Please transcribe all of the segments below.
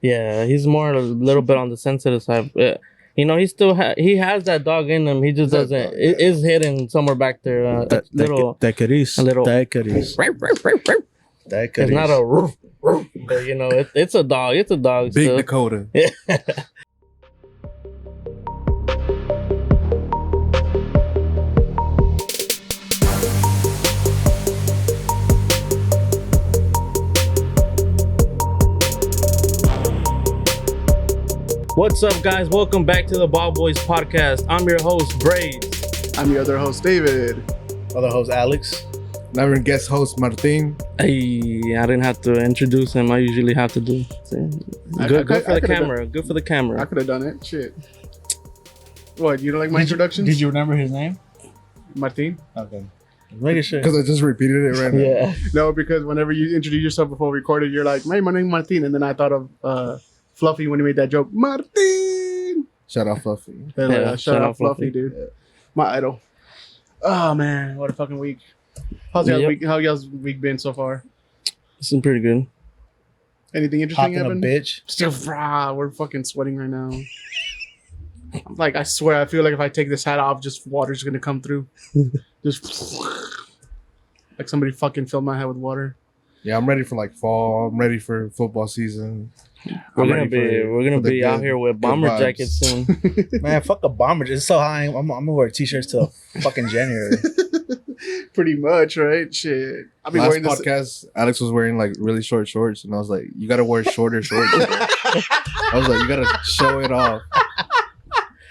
Yeah, he's more a little bit on the sensitive side. You know, he has that dog in him. He just doesn't. It is hidden somewhere back there. A little. That could is. A little. That could is. That could It's not a roof, but you know, it's a dog. It's a dog. Big still. Dakota. Yeah. What's up, guys? Welcome back to the BallBoyz podcast. I'm your host, Braidz. I'm your other host, David. Other host, Alex. Another guest host, Martin. Hey, I didn't have to introduce him. I usually have to do. Good for the camera. Good for the camera. I could have done it. Shit. What? You don't like my introductions? Did you remember his name? Martin? Okay. Making sure. Because I just repeated it right now. Yeah. No, because whenever you introduce yourself before we recorded, you're like, "Hey, my name's Martin," and then I thought of Fluffy when he made that joke, Martin. Shout out Fluffy. Yeah, shout out Fluffy, dude. Yeah. My idol. Oh man, what a fucking week. How's y'all's week? How y'all's week been so far? It's been pretty good. Anything interesting Hot happened? a bitch. Still, we're fucking sweating right now. Like, I swear, I feel like if I take this hat off, just water's gonna come through. Just like somebody fucking filled my head with water. Yeah, I'm ready for like fall. I'm ready for football season. We're gonna be out here with bomber jackets soon. Man, fuck a bomber. It's so high. I'm gonna wear t-shirts till fucking January. Pretty much, right? Shit. I'll be Last wearing this. podcast, Alex was wearing like really short shorts, and I was like, "You gotta wear shorter shorts." I was like, "You gotta show it off."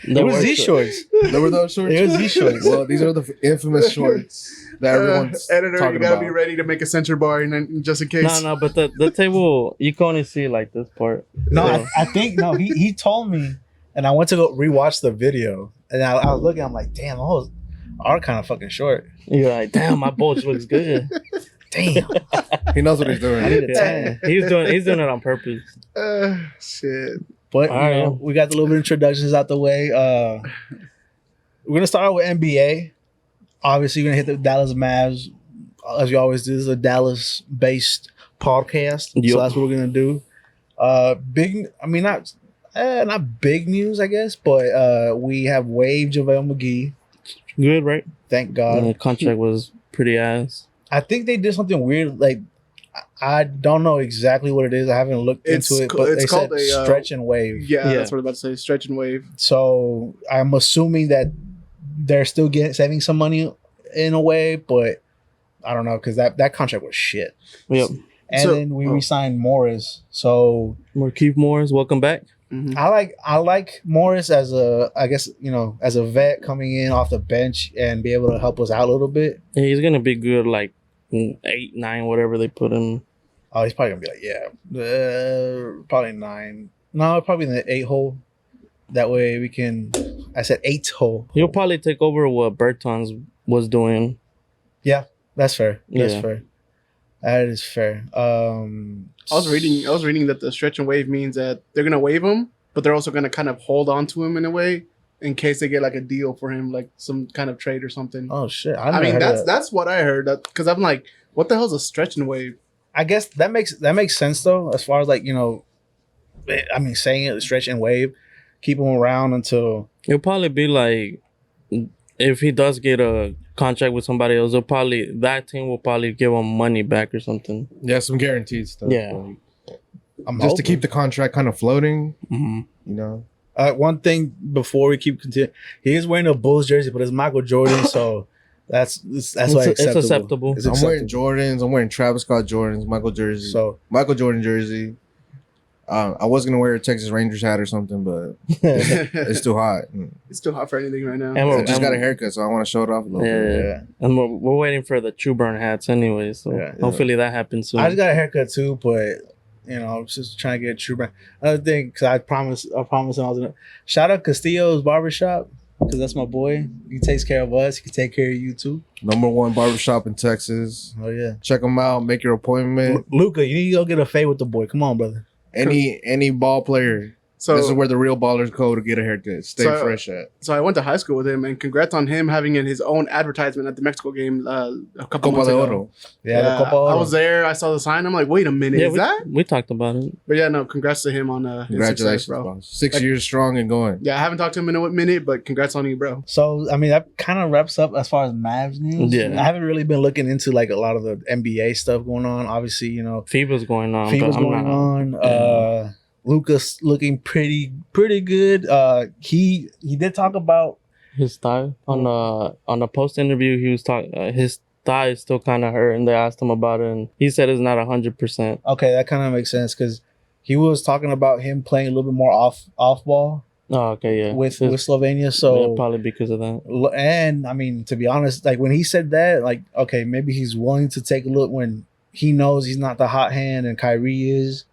It was these shorts. There were those shorts. It was these shorts. Well, these are the infamous shorts that everyone's editor, talking you gotta about. be ready to make a censor bar, and then just in case. No, but the table you can only see like this part. No, So, I think he told me, and I went to go rewatch the video, and I was looking. I'm like, damn, those are kind of fucking short. you're like, damn, my bulge looks good. Damn. He knows what he's doing. I need a Yeah. 10. He's doing it on purpose. Shit. But All right. we got the little bit of introductions out the way. We're gonna start out with NBA. Obviously, we're gonna hit the Dallas Mavs as we always do. This is a Dallas-based podcast, Yep. so that's what we're gonna do. Big. I mean, not big news, I guess, but we have waived JaVale McGee. Good, right? Thank God. The contract was pretty ass. I think they did something weird. Like, I don't know exactly what it is. I haven't looked into it, but it's they called said a, stretch and wave. Yeah, Yeah. that's what I'm about to say. Stretch and wave. So I'm assuming that they're still saving some money in a way, but I don't know because that contract was shit. Yep. And So- then we re-signed Morris. So Markieff Morris, welcome back. Mhm. I like Morris as as a vet coming in off the bench and be able to help us out a little bit. Yeah, he's gonna be good, like 8, 9, whatever they put him. Oh, he's probably gonna be like, probably 9. No, probably in the 8 hole. That way we can. I said 8 hole. He'll probably take over what Bertans was doing. That's fair. That's Yeah. fair. That is fair. I was reading that the stretch and wave means that they're gonna waive him, but they're also gonna kind of hold on to him in a way in case they get like a deal for him, like some kind of trade or something. Oh shit! I mean, that's what I heard. Because I'm like, what the hell's a stretch and wave? I guess that makes sense though, as far as like I mean, saying it stretch and wave, keep him around until It'll probably be like if he does get a contract with somebody else, that team will probably give him money back or something. Yeah, some guaranteed stuff. Yeah. like, I'm just to hoping. keep the contract kind of floating. Mm-hmm. You know. One thing before we keep continuing, he is wearing a Bulls jersey, but it's Michael Jordan, so that's why It's acceptable. acceptable. It's I'm wearing acceptable. Jordans. I'm wearing Travis Scott Jordans. So Michael Jordan jersey. I was gonna wear a Texas Rangers hat or something, but it's too hot. It's too hot for anything right now. And I just got a haircut, so I want to show it off a little bit. Yeah. And we're waiting for the True Burn hats anyway, so Yeah. hopefully that happens soon. I just got a haircut too, but I'm just trying to get a true brand. Another thing, because I promised I was gonna shout out Castillo's barbershop because that's my boy. He takes care of us. He can take care of you too. #1 barbershop in Texas. Oh yeah, Check them out. Make your appointment. Luka, you need to go get a fade with the boy. Come on, brother. Any ball player, So this is where the real ballers go to get a haircut. Stay fresh at. So I went to high school with him, and congrats on him having his own advertisement at the Mexico game a couple months ago. Yeah, the Copa Oro. I was there. I saw the sign. I'm like, wait a minute, is that? We talked about it. But yeah, no, congrats to him on his Congratulations, success, bro. bro. 6 years strong and going. Yeah, I haven't talked to him in a minute, but congrats on you, bro. So, I mean, that kind of wraps up as far as Mavs news. Yeah. I haven't really been looking into like a lot of the NBA stuff going on. Obviously, you know, FIBA's going on. FIBA's going on. Luka's looking pretty good. He did talk about his thigh on a post interview. He was talking. His thigh is still kind of hurt, and they asked him about it, and he said it's not 100%. Okay, that kind of makes sense because he was talking about him playing a little bit more off ball. Oh, okay, yeah. With Slovenia, so yeah, probably because of that. And I mean, to be honest, like when he said that, like okay, maybe he's willing to take a look when he knows he's not the hot hand and Kyrie is.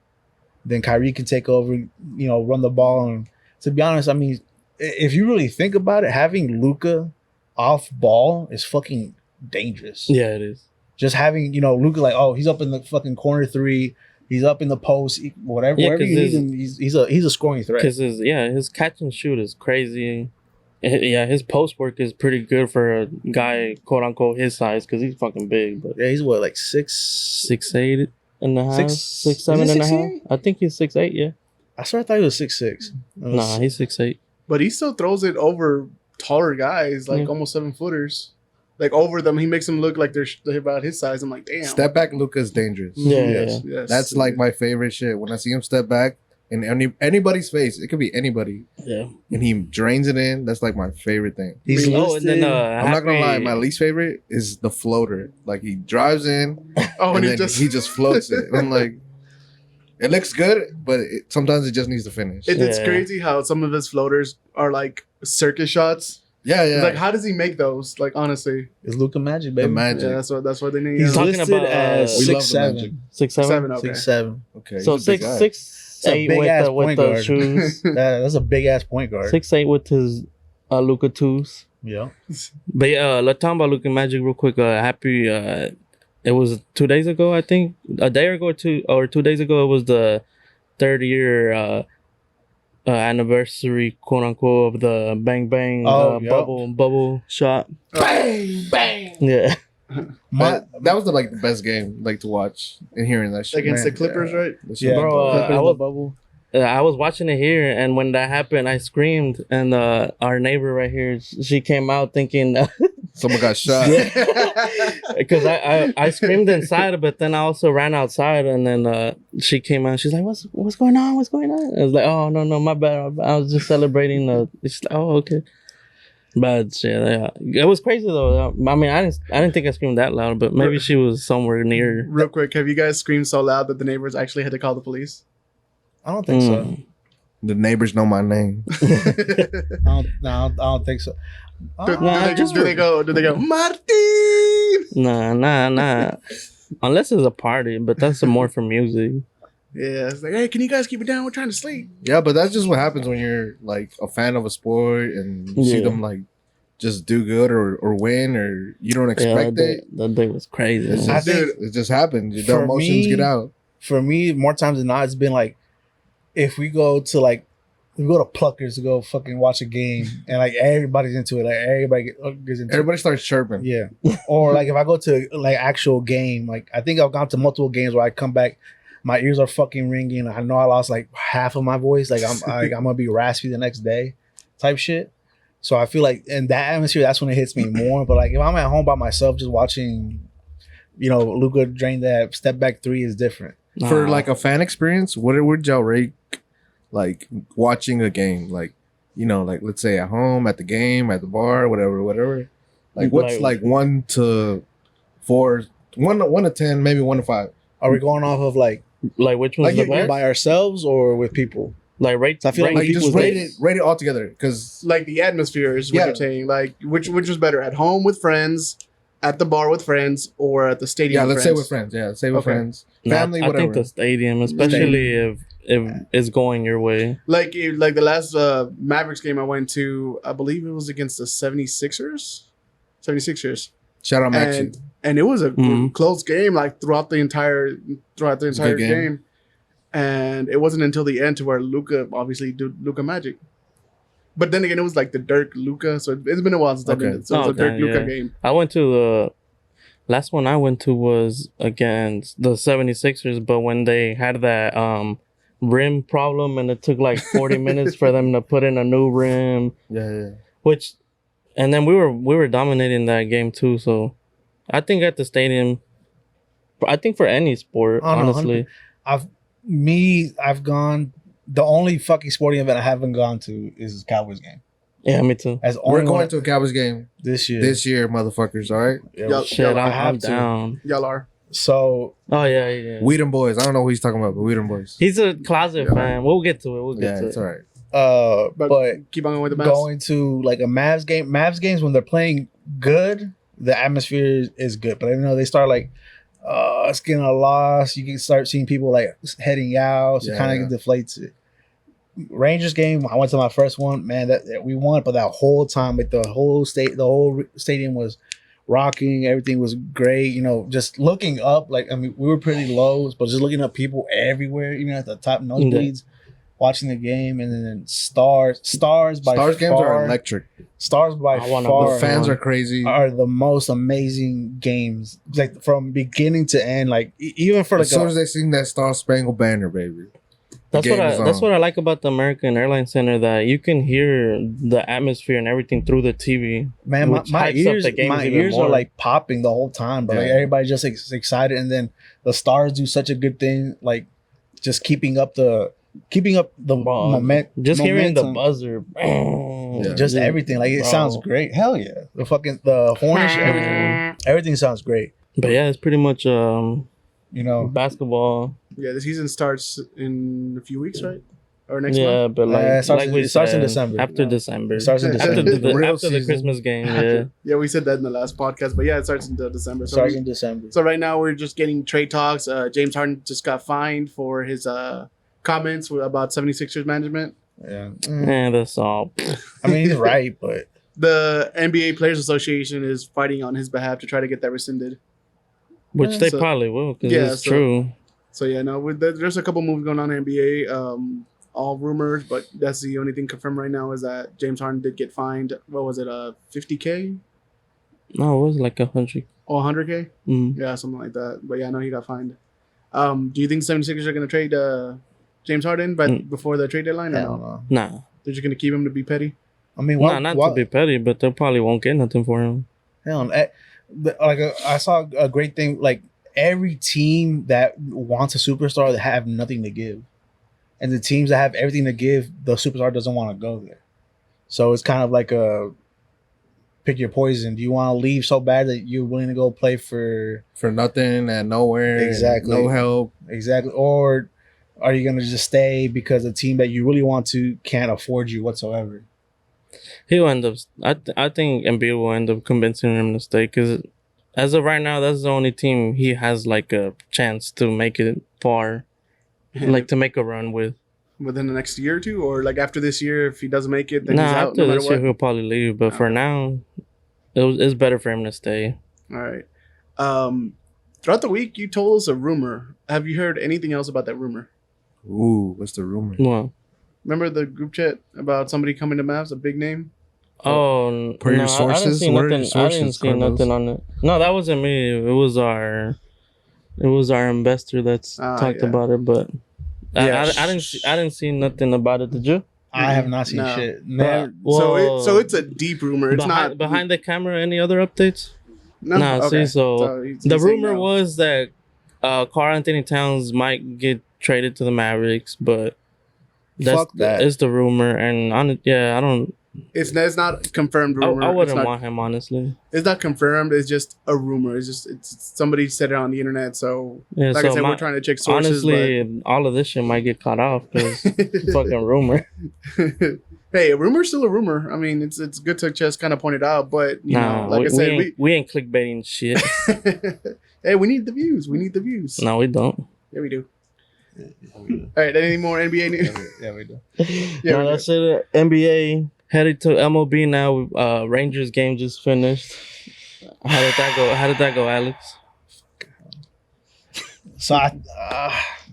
Then Kyrie can take over, you know, run the ball. And to be honest, I mean, if you really think about it, having Luka off ball is fucking dangerous. Yeah, it is. Just having, you know, Luka like, oh, he's up in the fucking corner three, he's up in the post, whatever, wherever you need him, he's a scoring threat. Because his catch and shoot is crazy. Yeah, his post work is pretty good for a guy, quote unquote, his size, because he's fucking big. But yeah, he's what, like 6'8" and a half, 6'7" and a half. I think he's 6'8", yeah. I thought he was 6'6". Nah, he's 6'8". But he still throws it over taller guys, like almost 7-footers. Like over them, he makes them look like they're about his size. I'm like, damn. Step back, Luka's dangerous. Yeah, yes. That's like my favorite shit. When I see him step back in anybody's face, it could be anybody. Yeah. And he drains it in. That's like my favorite thing. He's listed. I'm not gonna lie, my least favorite is the floater. Like he drives in, and then he just floats it. And I'm like, it looks good, but sometimes it just needs to finish. It's crazy how some of his floaters are like circus shots. Yeah. It's like, how does he make those? Like, honestly, it's Luka magic, baby. The magic. Yeah, that's what they need. He's talking listed about as we love 6'7". 6'7". Okay. 6'7". Okay. So 6'8" with the shoes. That's a big ass point guard. 6'8" with his Luka 2s. Yeah. But yeah, let's talk about Luka Magic real quick. Happy. It was 2 days ago, I think. A day ago or 2 days ago, it was the 3rd year anniversary, quote unquote, of the Bang Bang bubble shot. Bang bang. Yeah. That was the best game to watch and hearing that shit Against the Clippers, right? Yeah, bro. I was watching it here, and when that happened, I screamed, and our neighbor right here, she came out thinking someone got shot. Because I screamed inside, but then I also ran outside, and then she came out. She's like, "What's going on? What's going on?" I was like, "Oh no, my bad. I was just celebrating." She's like, "Oh, okay." But yeah, it was crazy though. I mean, I didn't think I screamed that loud, but maybe she was somewhere near. Real quick, have you guys screamed so loud that the neighbors actually had to call the police? I don't think so. The neighbors know my name. I don't think so. Do they go, Martin? Nah. Unless it's a party, but that's more for music. Yeah, it's like, hey, can you guys keep it down? We're trying to sleep. Yeah, but that's just what happens when you're like a fan of a sport and you see them like just do good or win or you don't expect it. That day was crazy. It just happens. The emotions get out. For me, more times than not, it's been like if we go to Pluckers to go fucking watch a game and like everybody's into it, like everybody gets into Everybody starts chirping. Yeah. Or like if I go to like actual game, like I think I've gone to multiple games where I come back, my ears are fucking ringing. I know I lost like half of my voice. Like I'm gonna be raspy the next day, type shit. So I feel like in that atmosphere, that's when it hits me more. But like if I'm at home by myself, just watching, Luka drain that step back three is different. For like a fan experience, what would y'all rate like watching a game? Like, like let's say at home, at the game, at the bar, whatever. Like what's like 1 to 4, 1 to 10, maybe 1 to 5. Are we going off of like which one's the best? By ourselves or with people? Like rate. So I feel like just rate it all together because like the atmosphere is what you're saying. Like which was better, at home with friends, at the bar with friends, or at the stadium? Yeah, with let's friends? say with friends. Yeah, say with friends, family, whatever. I think the stadium, especially if it's going your way. Like the last Mavericks game I went to, I believe it was against the 76ers. 76ers. Shout out Maxi. And it was a close game, like throughout the entire game. And it wasn't until the end to where Luka obviously did Luka magic. But then again, it was like the Dirk Luka, so it's been a while since I've been. So it was a Dirk Luka game. I went to the last one I went to was against the 76ers, but when they had that rim problem and it took like 40 minutes for them to put in a new rim. Yeah. Which, and then we were dominating that game too. So I think at the stadium, I think for any sport, honestly, I've gone. The only fucking sporting event I haven't gone to is Cowboys game. Yeah, me too. We're going to a Cowboys game this year. This year, motherfuckers. All right. Yeah, shit, I'm down. Y'all are. So. Oh yeah. We them boys. I don't know who he's talking about, but we them boys. He's a closet fan. We'll get to it. We'll get to it. It's all right. But keep on going with the Mavs. Going to like a Mavs game. Mavs games when they're playing good, the atmosphere is good. But they start like. It's getting a loss. You can start seeing people like heading out. So kind of deflates it. Rangers game. I went to my first one. Man, that we won, but that whole time, like the whole stadium was rocking. Everything was great. Just looking up. Like we were pretty low, but just looking up, people everywhere, even at the top nosebleeds, watching the game, and then Stars by far. Stars games are electric. Stars by far. The fans are crazy. Are the most amazing games, like from beginning to end. Like even for as soon as they sing that Star Spangled Banner, baby. That's what I like about the American Airlines Center, that you can hear the atmosphere and everything through the TV. Man, my ears are like popping the whole time, but like everybody's just excited, and then the Stars do such a good thing, like just keeping up the momentum. Just hearing the buzzer, just everything. Like it sounds great. Hell yeah, the hornish, everything sounds great. But yeah, it's pretty much basketball. Yeah, the season starts in a few weeks, right? Or next month? Yeah, but it starts in December. After December. It starts in December. After the Christmas game, yeah. Yeah, we said that in the last podcast, but yeah, it starts in December. In December. So right now we're just getting trade talks. James Harden just got fined for his comments about 76ers management. Yeah. That's all. I mean, he's right, but... The NBA Players Association is fighting on his behalf to try to get that rescinded. Which they probably will, because it's true. So yeah, no, there's a couple moves going on in the NBA, all rumors, but that's the only thing confirmed right now is that James Harden did get fined. What was it, $50K? No, it was like 100. Oh, 100K? Mm-hmm. Yeah, something like that. But yeah, no, he got fined. Do you think the 76ers are going to trade James Harden before the trade deadline? Or no? Nah. They're just going to keep him to be petty? I mean, not to be petty, but they probably won't get nothing for him. Hell, like I saw a great thing. Like every team that wants a superstar, they have nothing to give, and the teams that have everything to give, the superstar doesn't want to go there. So it's kind of like a pick your poison. Do you want to leave so bad that you're willing to go play for nothing and nowhere? Exactly. No help. Exactly. Or are you gonna just stay because the team that you really want to can't afford you whatsoever? He'll end up. I think Embiid will end up convincing him to stay, because as of right now, that's the only team he has like a chance to make it far, like to make a run with. Within the next year or two, or like after this year, if he doesn't make it, then he's out. After this year, he'll probably leave. But for now, it's better for him to stay. All right. Throughout the week, you told us a rumor. Have you heard anything else about that rumor? Ooh, what's the rumor? Well, remember the group chat about somebody coming to Mavs, a big name? Oh, per your sources? I didn't see nothing on it. No, that wasn't me. It was our investor that's talked about it, but I didn't see nothing about it. Did you? I have not seen shit. So it's a deep rumor. It's not behind the camera. Any other updates? No. Okay. The rumor was that Karl Anthony Towns might get traded to the Mavericks, but that is the rumor. And I don't. It's not confirmed rumor. I wouldn't want him, honestly. It's not confirmed. It's just a rumor. It's somebody said it on the internet. So I said, we're trying to check sources. Honestly, all of this shit might get cut off because fucking rumor. Hey, a rumor's still a rumor. I mean, it's good to just kind of point it out. But I said, we ain't clickbaiting shit. Hey, we need the views. No, we don't. Yeah, we do. All right, any more NBA news? Yeah, we do. That's it. NBA headed to MLB now. Rangers game just finished. How did that go, Alex? So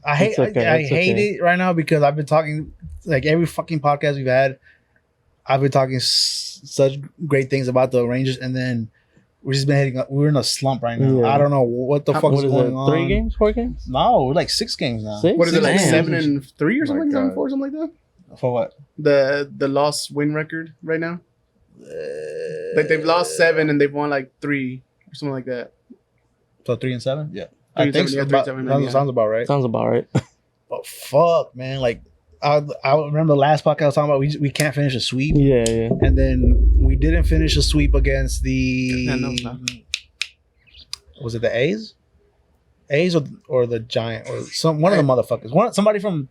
I hate it right now because I've been talking like every fucking podcast we've had. I've been talking such great things about the Rangers, and then we've just been hitting. We're in a slump right now. Yeah. I don't know what the fuck is going on. 3 games, 4 games? No, we're like 6 games now. 6? What is it, like Damn. 7-3 or something, God. 7-4, something like that? For what? The loss win record right now. Like they've lost 7 and they've won like 3 or something like that. So 3 and 7. Yeah, 3 I and think 7, so. yeah, 3 and 7, yeah. Sounds about right. Sounds about right. But fuck, man, like I remember the last podcast I was talking about. We can't finish a sweep. Yeah. And then we didn't finish a sweep against the. Yeah, no, it's not. Was it the A's? A's or the Giant or one of the motherfuckers. Somebody from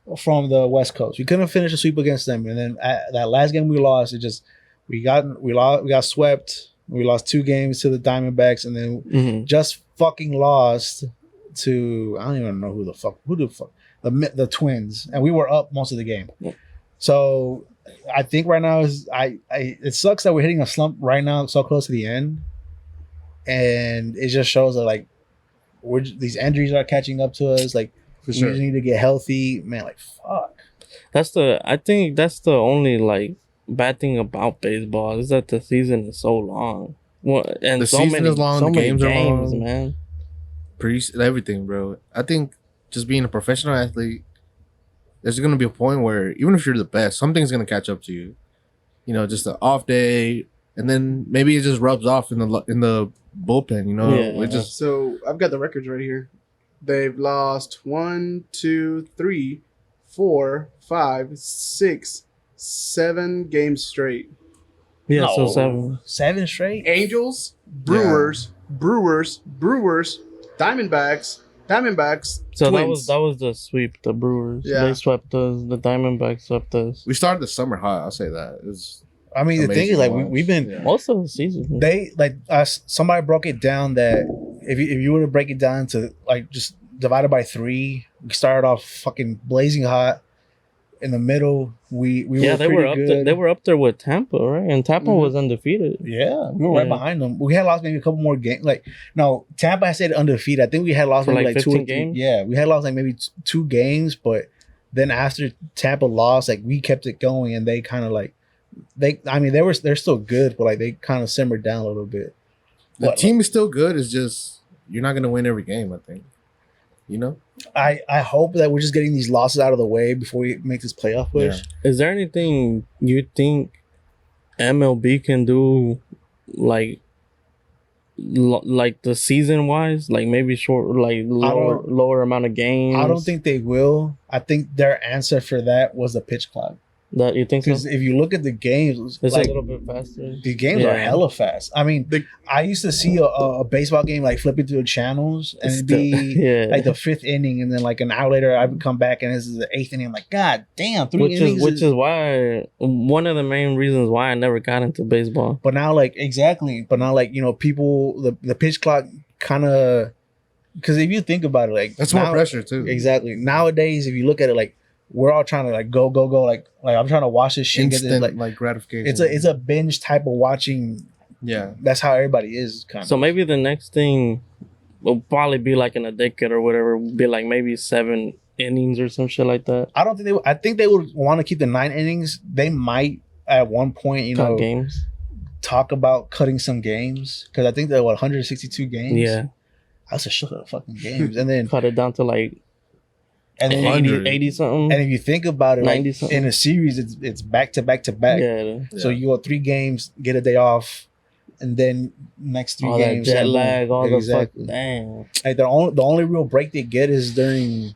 the West Coast. We couldn't finish a sweep against them, and then that last game we lost. We got swept. We lost 2 games to the Diamondbacks, and then just fucking lost to I don't even know who the fuck the Twins, and we were up most of the game. Yeah. So I think right now it sucks that we're hitting a slump right now, so close to the end, and it just shows that like these injuries are catching up to us. Like we just need to get healthy, man. Like fuck. I think that's the only like bad thing about baseball is that the season is so long. Well, and The so season many, is long, so the many games are games, long. man. Everything, bro. I think just being a professional athlete, there's gonna be a point where even if you're the best, something's gonna catch up to you. You know, just an off day, and then maybe it just rubs off in the bullpen. You know, Yeah. it just So I've got the records right here. They've lost 1, 2, 3, 4, 5, 6, 7 games straight. Yeah, No. so 7. 7 straight. Angels, Brewers, Diamondbacks, So Twins. that was the sweep. The Brewers, Yeah. they swept us. The Diamondbacks swept us. we started the summer hot. I'll say that. I mean, the thing is, like we've been Yeah. Most of the season. they like us. Somebody broke it down that if you were to break it down to like just divided by 3, we started off fucking blazing hot. In the middle, we were they pretty were up good. there. They were up there with Tampa, right? And Tampa was undefeated. Yeah, we were right Yeah. behind them. We had lost maybe a couple more games. Like no, Tampa had stayed undefeated. I think we had lost For maybe like like 2 or 15 3 games? Yeah, we had lost like maybe 2 games, but then after Tampa lost, like we kept it going, and they kind of like they're still good, but like they kind of simmered down a little bit. The What, team is still good. It's just you're not gonna win every game. I think. You know. I hope that we're just getting these losses out of the way before we make this playoff push. Is there anything you think MLB can do, like the season wise, like maybe short, like lower amount of games? I don't think they will. I think their answer for that was the pitch clock. that you think so. Because if you look at the games, It's like, a little bit faster. the games are hella fast. I mean, I used to see a baseball game like flipping through the channels and it'd be Yeah. like the 5th inning, and then like an hour later I would come back and this is the 8th inning. I'm like, God damn, 3 innings. Which is why one of the main reasons why I never got into baseball. But now, like people, the pitch clock kind of, because if you think about it, like That's now, more pressure too. Exactly. Nowadays, if you look at it, like we're all trying to like go. Like I'm trying to watch this shit. And get Instant this, like gratification. it's a binge type of watching. yeah. That's how everybody is kind of. So maybe the next thing will probably be like in a decade or whatever, be like maybe 7 innings or some shit like that. I think they would want to keep the 9 innings. They might at one point, Cut games. talk about cutting some games, because I think they're 162 games. Yeah. That's a shit of fucking games. And then Cut it down to like and then 80 something. and if you think about it, like, 90 something. in a series, it's back to back to back. Yeah. So you go 3 games, get a day off, and then next 3 All games. that jet and boom. lag, all Exactly. the fuck. Damn. Like the only real break they get is during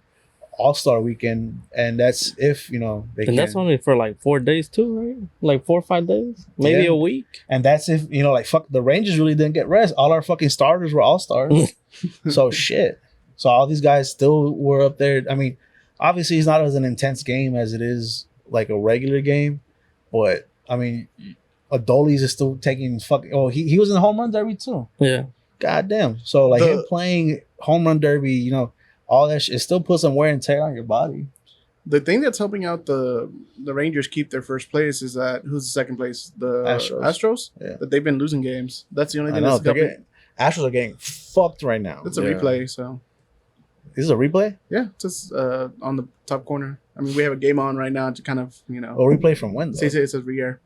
All-Star weekend, and that's if they And can. that's only for like 4 days too, right? Like 4 or 5 days, maybe Yeah. a week. And that's if like fuck, the Rangers really didn't get rest. All our fucking starters were all-stars. So shit. So all these guys still were up there. I mean, obviously it's not as an intense game as it is like a regular game, but I mean, Adolis is still taking fucking. Oh, he was in the home run derby too. Yeah. God damn. So like him playing home run derby, all that shit, it still puts some wear and tear on your body. The thing that's helping out the Rangers keep their first place is that who's the second place? The Astros. Yeah. That they've been losing games. That's the only I thing know that's helping. Astros are getting fucked right now. It's a Yeah. replay, so This is a replay? Yeah, just on the top corner. I mean, we have a game on right now to kind of, A replay from when, though? It says re-air.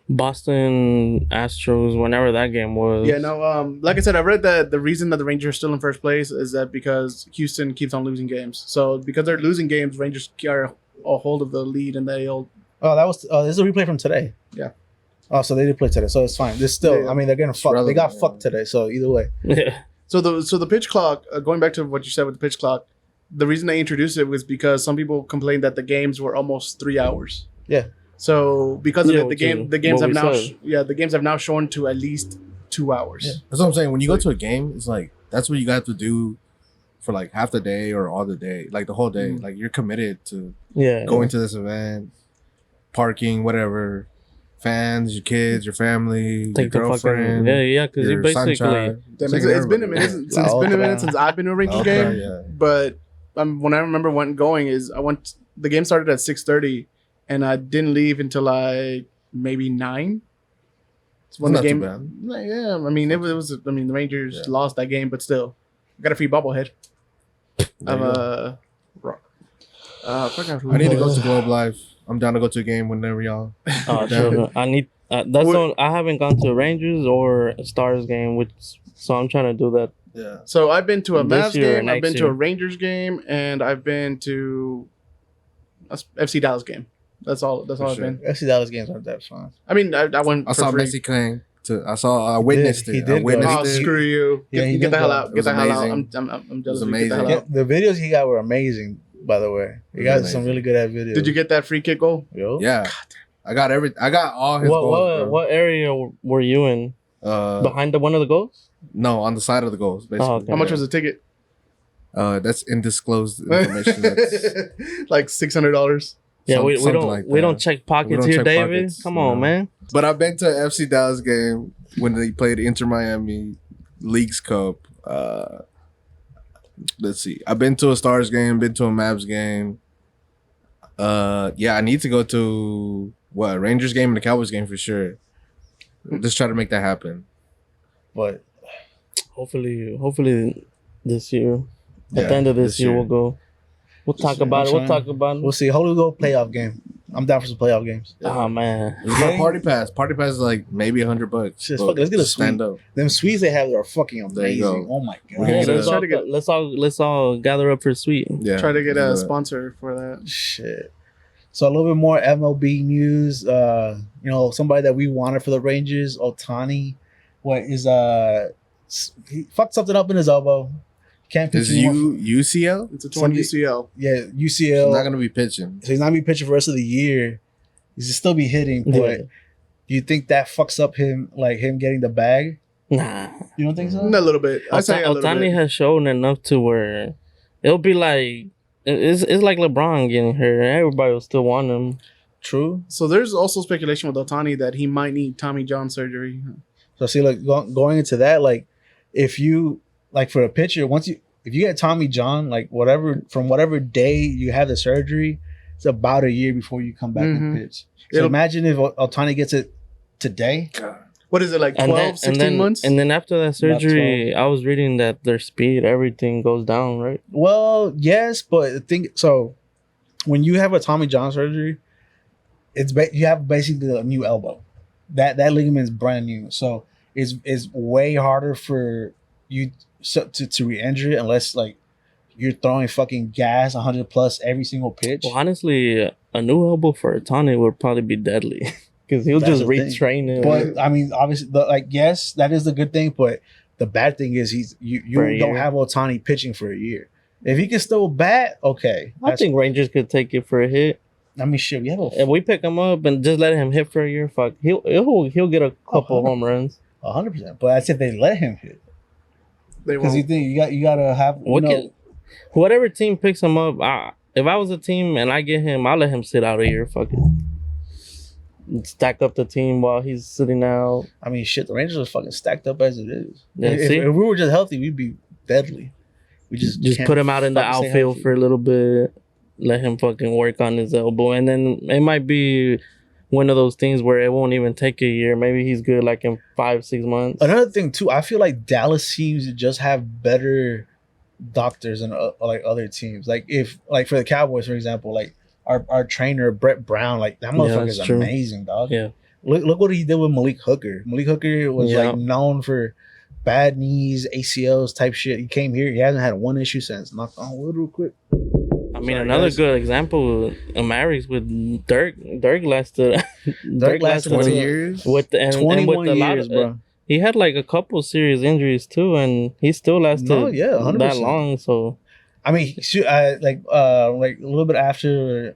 Boston Astros, whenever that game was. Yeah, no, like I said, I read that the reason that the Rangers are still in first place is that because Houston keeps on losing games. So because they're losing games, Rangers are a hold of the lead and they'll... this is a replay from today. Yeah. Oh, so they did play today, so it's fine. This still, Yeah. I mean, they're getting fucked. They got fucked today, so either way. Yeah. So the pitch clock, going back to what you said with the pitch clock, the reason they introduced it was because some people complained that the games were almost 3 hours. Yeah. So because of it, the games have now said. the games have now shown to at least 2 hours. Yeah. That's what I'm saying. When you go to a game, it's like that's what you got to do for like half the day or all the day, like the whole day. Mm-hmm. Like you're committed to Yeah. going to this event, parking, whatever, fans, your kids, your family, Take the your fucking. girlfriend, Yeah, because you your basically. sunshine. Damn, Taking it's been a everybody. minute since I've been to a Rangers game. Yeah. But when I remember going is the game started at 6:30 and I didn't leave until like maybe 9. It's when It's the not too game. bad. Yeah, I mean it was. I mean the Rangers lost that game, but still got a free bobblehead. There you go. I forgot who I need to it go was. to Globe Life. I'm down to go to a game whenever y'all. Oh, Damn. sure. I need. That's I haven't gone to a Rangers or a Stars game, so I'm trying to do that. Yeah. So I've been to a This Mavs year or game, I've next been to a year? Rangers game, and I've been to a FC Dallas game. That's all. That's all I've sure. been. FC Dallas games aren't that fun. I mean, I went. I for saw free. Messi Kang. I witnessed He it. did I go. witnessed Oh, it. screw you! Yeah, he Get did the hell go. out! It Get was the hell out! amazing. I'm jealous. of you. Get the amazing. hell Yeah, out. the videos he got were amazing, by the way. He got Amazing. some really good at videos. Did you get that free kick goal? Yo? Yeah. I got all his goals. What area were you in? Bro. Behind one of the goals? No, on the side of the goals, basically. Oh, okay. How much was the ticket? That's indisclosed information. That's Like $600. Yeah, we something don't like we that. don't check pockets We don't here, check David. pockets, Come you on, know. man. But I've been to an FC Dallas game when they played Inter Miami Leagues Cup. Let's see. I've been to a Stars game, been to a Mavs game. Yeah, I need to go to a Rangers game and a Cowboys game for sure. Just try to make that happen. But Hopefully this year. Yeah, At the end of this year, year. we'll go. We'll talk about it. We'll talk about we'll it. see. Hopefully we'll go playoff game. I'm down for some playoff games. Oh man. It's my party pass. Party pass is like maybe $100. Shit, But fuck, let's get a just stand suite. up. Them suites they have are fucking There you amazing. go. Oh my god. Yeah, Yeah, let's all gather up for a suite. Yeah. Try to get let's a do that. sponsor for that. Shit. So a little bit more MLB news. Somebody that we wanted for the Rangers, Otani. He fucked something up in his elbow. Can't pitch Is anymore. UCL? It's a 20 Somebody- UCL. Yeah, He's UCL. not gonna be pitching. So he's not gonna be pitching for the rest of the year. He's just still be hitting, but Yeah. do you think that fucks up him getting the bag? Nah. You don't think so? A little bit. I say a little Otani bit. has shown enough to where it'll be like it's like LeBron getting hurt. Everybody will still want him. True. So there's also speculation with Otani that he might need Tommy John surgery. So see, like going into that, like if you like for a pitcher, if you get Tommy John, like whatever day you have the surgery, it's about a year before you come back Mhm. and pitch. So It'll- imagine if Otani gets it today. What is it, like 12, 16 months? And then after that About surgery, I was reading that their speed, everything goes down, right? Well, yes, but the thing so when you have a Tommy John surgery, you have basically a new elbow. That ligament is brand new, so it's way harder for you to re-injure it unless like you're throwing fucking gas 100 plus every single pitch. Well, honestly, a new elbow for Otani would probably be deadly because he'll That's just the thing. retrain it. But I mean, obviously, yes, that is the good thing. But the bad thing is you For a don't year. have Otani pitching for a year. If he can still bat, okay. I think Rangers could take it for a hit. I mean, shit, we have If we pick him up and just let him hit for a year, fuck, he'll get a couple home runs. 100%. But that's if they let him hit. They Because you won't. think you gotta have Whatever team picks him up, if I was a team and I get him, I'll let him sit out a year. Fuck it. Stack up the team while he's sitting out. I mean, shit, the Rangers are fucking stacked up as it is. Yeah, if see? we were just healthy, we'd be deadly. We just can't Put him out in the fucking stay outfield healthy. for a little bit. Let him fucking work on his elbow, and then it might be one of those things where it won't even take a year. Maybe he's good like in 5-6 months. Another thing too, I feel like Dallas seems to just have better doctors and like other teams. Like if like for the Cowboys, for example, like our trainer Brett Brown, like that motherfucker is true. amazing, dog. Yeah. Look what he did with Malik Hooker. Malik Hooker was like known for bad knees, ACLs type shit. He came here. He hasn't had one issue since. Knock on wood real quick. I mean, another good example, Mavericks with Dirk. Dirk lasted 20 years. With the, and 21 with years, bro. He had like a couple serious injuries too, and he still lasted 100%. that long. So, I mean, like a little bit after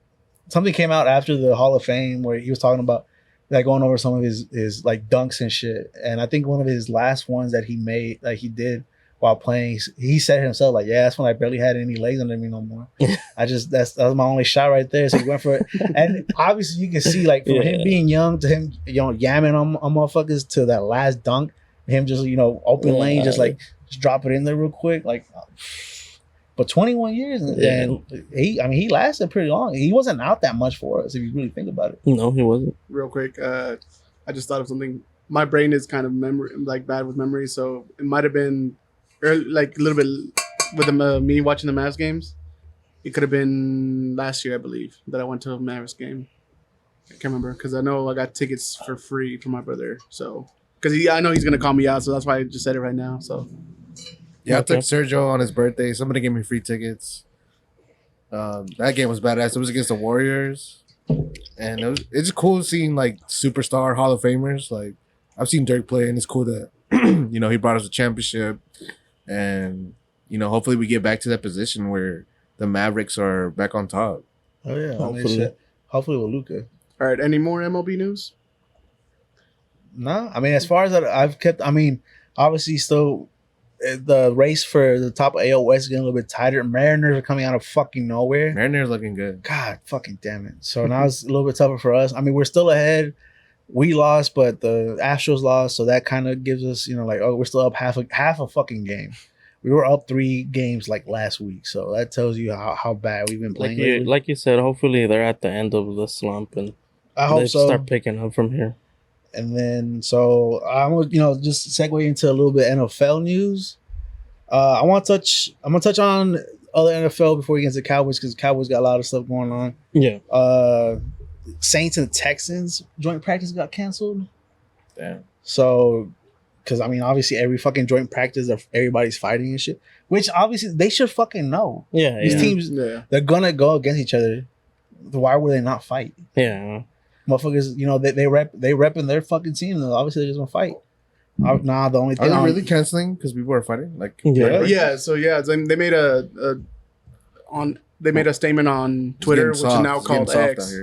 something came out after the Hall of Fame where he was talking about like going over some of his like dunks and shit. And I think one of his last ones that he made, like he did while playing, he said himself like, "Yeah, that's when I barely had any legs under me no more. that was my only shot right there." So he went for it. And obviously you can see like from him being young to him, yamming on motherfuckers to that last dunk, him just open lane, just drop it in there real quick, like. But 21 years, and he lasted pretty long. He wasn't out that much for us, if you really think about it. No, he wasn't. Real quick, I just thought of something. My brain is kind of bad with memory, so it might have been early, like a little bit with me watching the Mavs games. It could have been last year, I believe, that I went to a Mavs game. I can't remember because I know I got tickets for free from my brother. So because I know he's gonna call me out, so that's why I just said it right now. So. Yeah, I took Sergio on his birthday. Somebody gave me free tickets. That game was badass. It was against the Warriors, and it's cool seeing like superstar Hall of Famers. Like I've seen Dirk play, and it's cool that he brought us a championship, and hopefully we get back to that position where the Mavericks are back on top. Oh yeah, hopefully with Luka. All right, any more MLB news? No, I mean as far as that I've kept. I mean, obviously still. The race for the top of AL West is getting a little bit tighter. Mariners are coming out of fucking nowhere. Mariners looking good. God fucking damn it. So now it's a little bit tougher for us. I mean, we're still ahead. We lost, but the Astros lost. So that kind of gives us, we're still up half a fucking game. We were up 3 games like last week. So that tells you how bad we've been playing. Like you said, hopefully they're at the end of the slump and I hope so. Start picking up from here. And then, so I'm gonna, just segue into a little bit NFL news. I'm gonna touch on other NFL before we get into Cowboys because Cowboys got a lot of stuff going on. Yeah. Saints and Texans joint practice got canceled. Damn. So, because I mean, obviously every fucking joint practice, everybody's fighting and shit. Which obviously they should fucking know. Yeah. These teams, they're gonna go against each other. Why would they not fight? Yeah. Motherfuckers, they repping their fucking team. And obviously they're just gonna fight. Nah, the only thing. Are they really canceling because people are fighting? Like, So they made they made a statement on Twitter, which is now called X.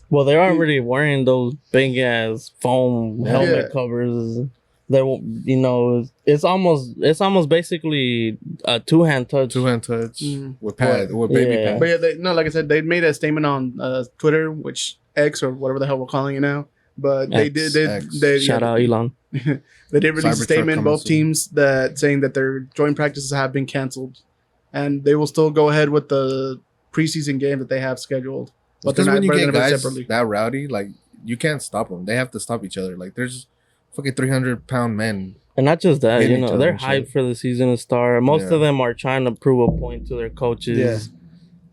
Well, they're already wearing those big ass foam helmet covers. They're it's almost basically a two-hand touch. With pads, with baby pads. But like I said, they made a statement on Twitter, which X or whatever the hell we're calling it now. But they shout out Elon. They did release a statement, both teams, saying that their joint practices have been canceled, and they will still go ahead with the preseason game that they have scheduled. But because when you get guys that rowdy, like you can't stop them. They have to stop each other. Like there's fucking 300-pound men. And not just that, they're hyped for the season to start. Most of them are trying to prove a point to their coaches. Yeah.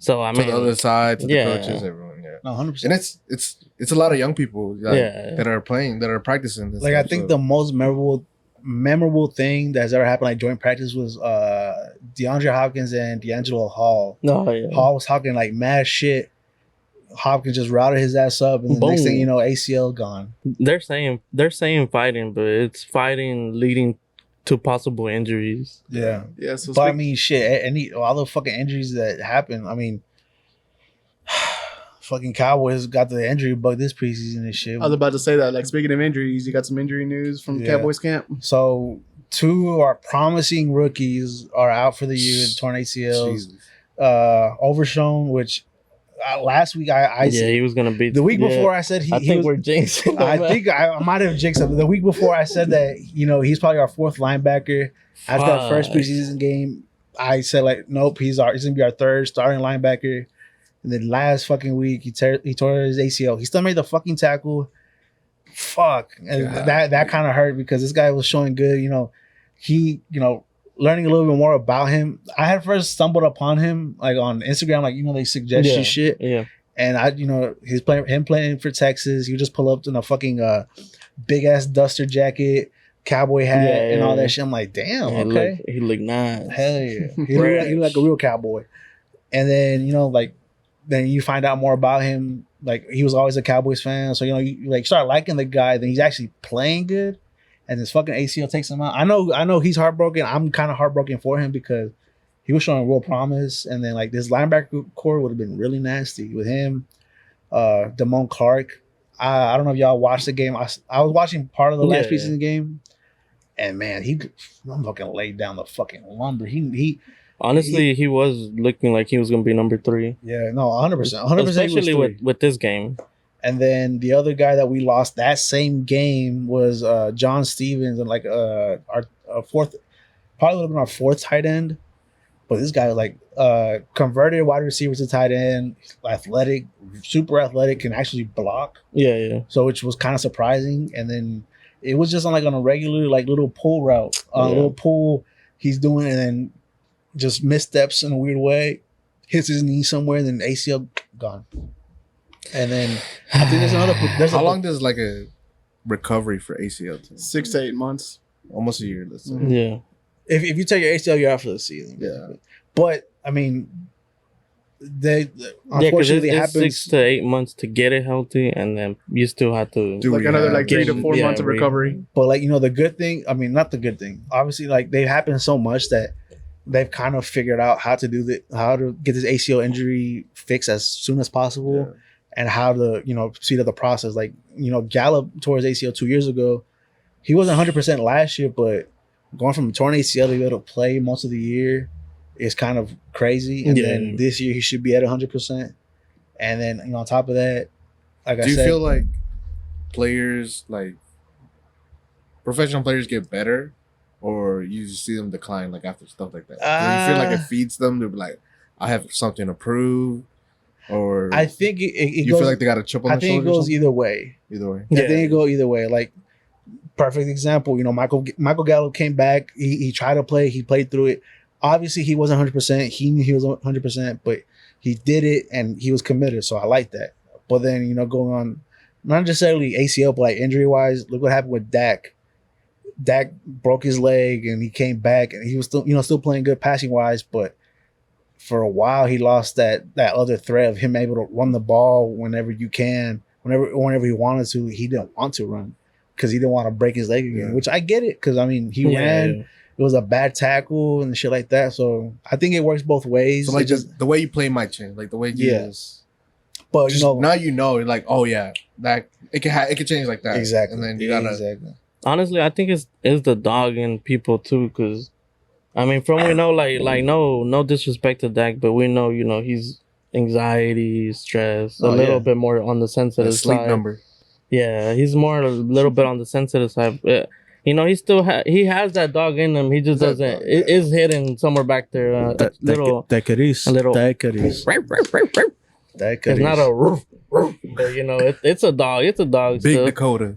So I mean, to the other side, to the coaches, everyone. No, 100%. And it's a lot of young people that are playing, that are practicing. Like I think the most memorable thing that's ever happened like joint practice was DeAndre Hopkins and D'Angelo Hall. Oh yeah. Hall was talking like mad shit. Hopkins just routed his ass up, and the next thing you know, ACL gone. They're saying fighting, but it's fighting leading to possible injuries. Yeah. So but I mean, shit, all the fucking injuries that happen. I mean. Fucking Cowboys got the injury bug this preseason and shit. I was about to say that. Like, speaking of injuries, you got some injury news from Cowboys camp. So 2 of our promising rookies are out for the year, torn ACLs. Overshown, which last week I said he was gonna be. The week before I said we're jinxing. I think I might have jinxed him. The week before I said that he's probably our 4th linebacker. After that first preseason game, I said like, nope, he's gonna be our 3rd starting linebacker. And then last fucking week, he tore his ACL. He still made the fucking tackle. Fuck. And that kind of hurt because this guy was showing good. He learning a little bit more about him. I had first stumbled upon him like on Instagram, like they suggest you shit. Yeah. And I, he's playing for Texas. You just pull up in a fucking big ass duster jacket, cowboy hat, and all that shit. I'm like, damn, okay. He looked nice. Hell yeah. He looked like a real cowboy. And then, then you find out more about him. Like, he was always a Cowboys fan. So, you like start liking the guy. Then he's actually playing good. And this fucking ACL takes him out. I know he's heartbroken. I'm kind of heartbroken for him because he was showing real promise. And then, like, this linebacker core would have been really nasty with him. Damone Clark. I don't know if y'all watched the game. I was watching part of the last preseason game. And, man, I'm fucking laid down the fucking lumber. Honestly, he was looking like he was going to be number 3. Yeah, no, 100%. 100%. Especially with this game. And then the other guy that we lost that same game was John Stevens, and like our fourth, probably would have been our 4th tight end. But this guy was like converted wide receiver to tight end, athletic, super athletic, can actually block. Yeah. So which was kind of surprising. And then it was just on a regular like little pull route, little pull he's doing, and then just missteps in a weird way, hits his knee somewhere, and then ACL gone. And then I think how long does like a recovery for ACL take? 6 to 8 months, almost a year. Let's say. Yeah. If you take your ACL, you're out for the season. Yeah. But I mean, unfortunately it's happens 6 to 8 months to get it healthy, and then you still have to do like another 3 to 4 months of recovery. But like the good thing, I mean, not the good thing. Obviously, like they happen so much that they've kind of figured out how to get this ACL injury fixed as soon as possible, and how to speed up the process. Like Gallup tore his ACL 2 years ago. He wasn't 100% last year, but going from a torn ACL to be able to play most of the year is kind of crazy. And then this year he should be at 100%. And then on top of that, like do you feel like players, like professional players, get better? Or you just see them decline like after stuff like that? Do you feel like it feeds them to be like, I have something to prove? Or I think you feel like they got a chip on the shoulder? I think it goes either way. I think it goes either way. Like, perfect example, Michael Gallup came back. He tried to play. He played through it. Obviously, he wasn't 100%. He knew he was 100%, but he did it and he was committed. So I like that. But then, going on, not necessarily ACL, but like injury wise, look what happened with Dak. Dak broke his leg and he came back and he was still playing good passing wise, but for a while he lost that other threat of him able to run the ball whenever he wanted to. He didn't want to run because he didn't want to break his leg again, which I get it because I mean he ran. It was a bad tackle and shit like that. So I think it works both ways. So like just the way you play might change, like the way you just. But now you're like, oh yeah, that it can change like that. Exactly. And then you gotta. Honestly, I think it's the dog in people too, because I mean, from we know, like no disrespect to Dak, but we know, he's anxiety, stress, a little bit more on the sensitive sleep side. Number. Yeah, he's more a little bit on the sensitive side. He still he has that dog in him. He just doesn't. It is hidden somewhere back there. A little. It's not a roof, but it's a dog. It's a dog. Big still. Dakota.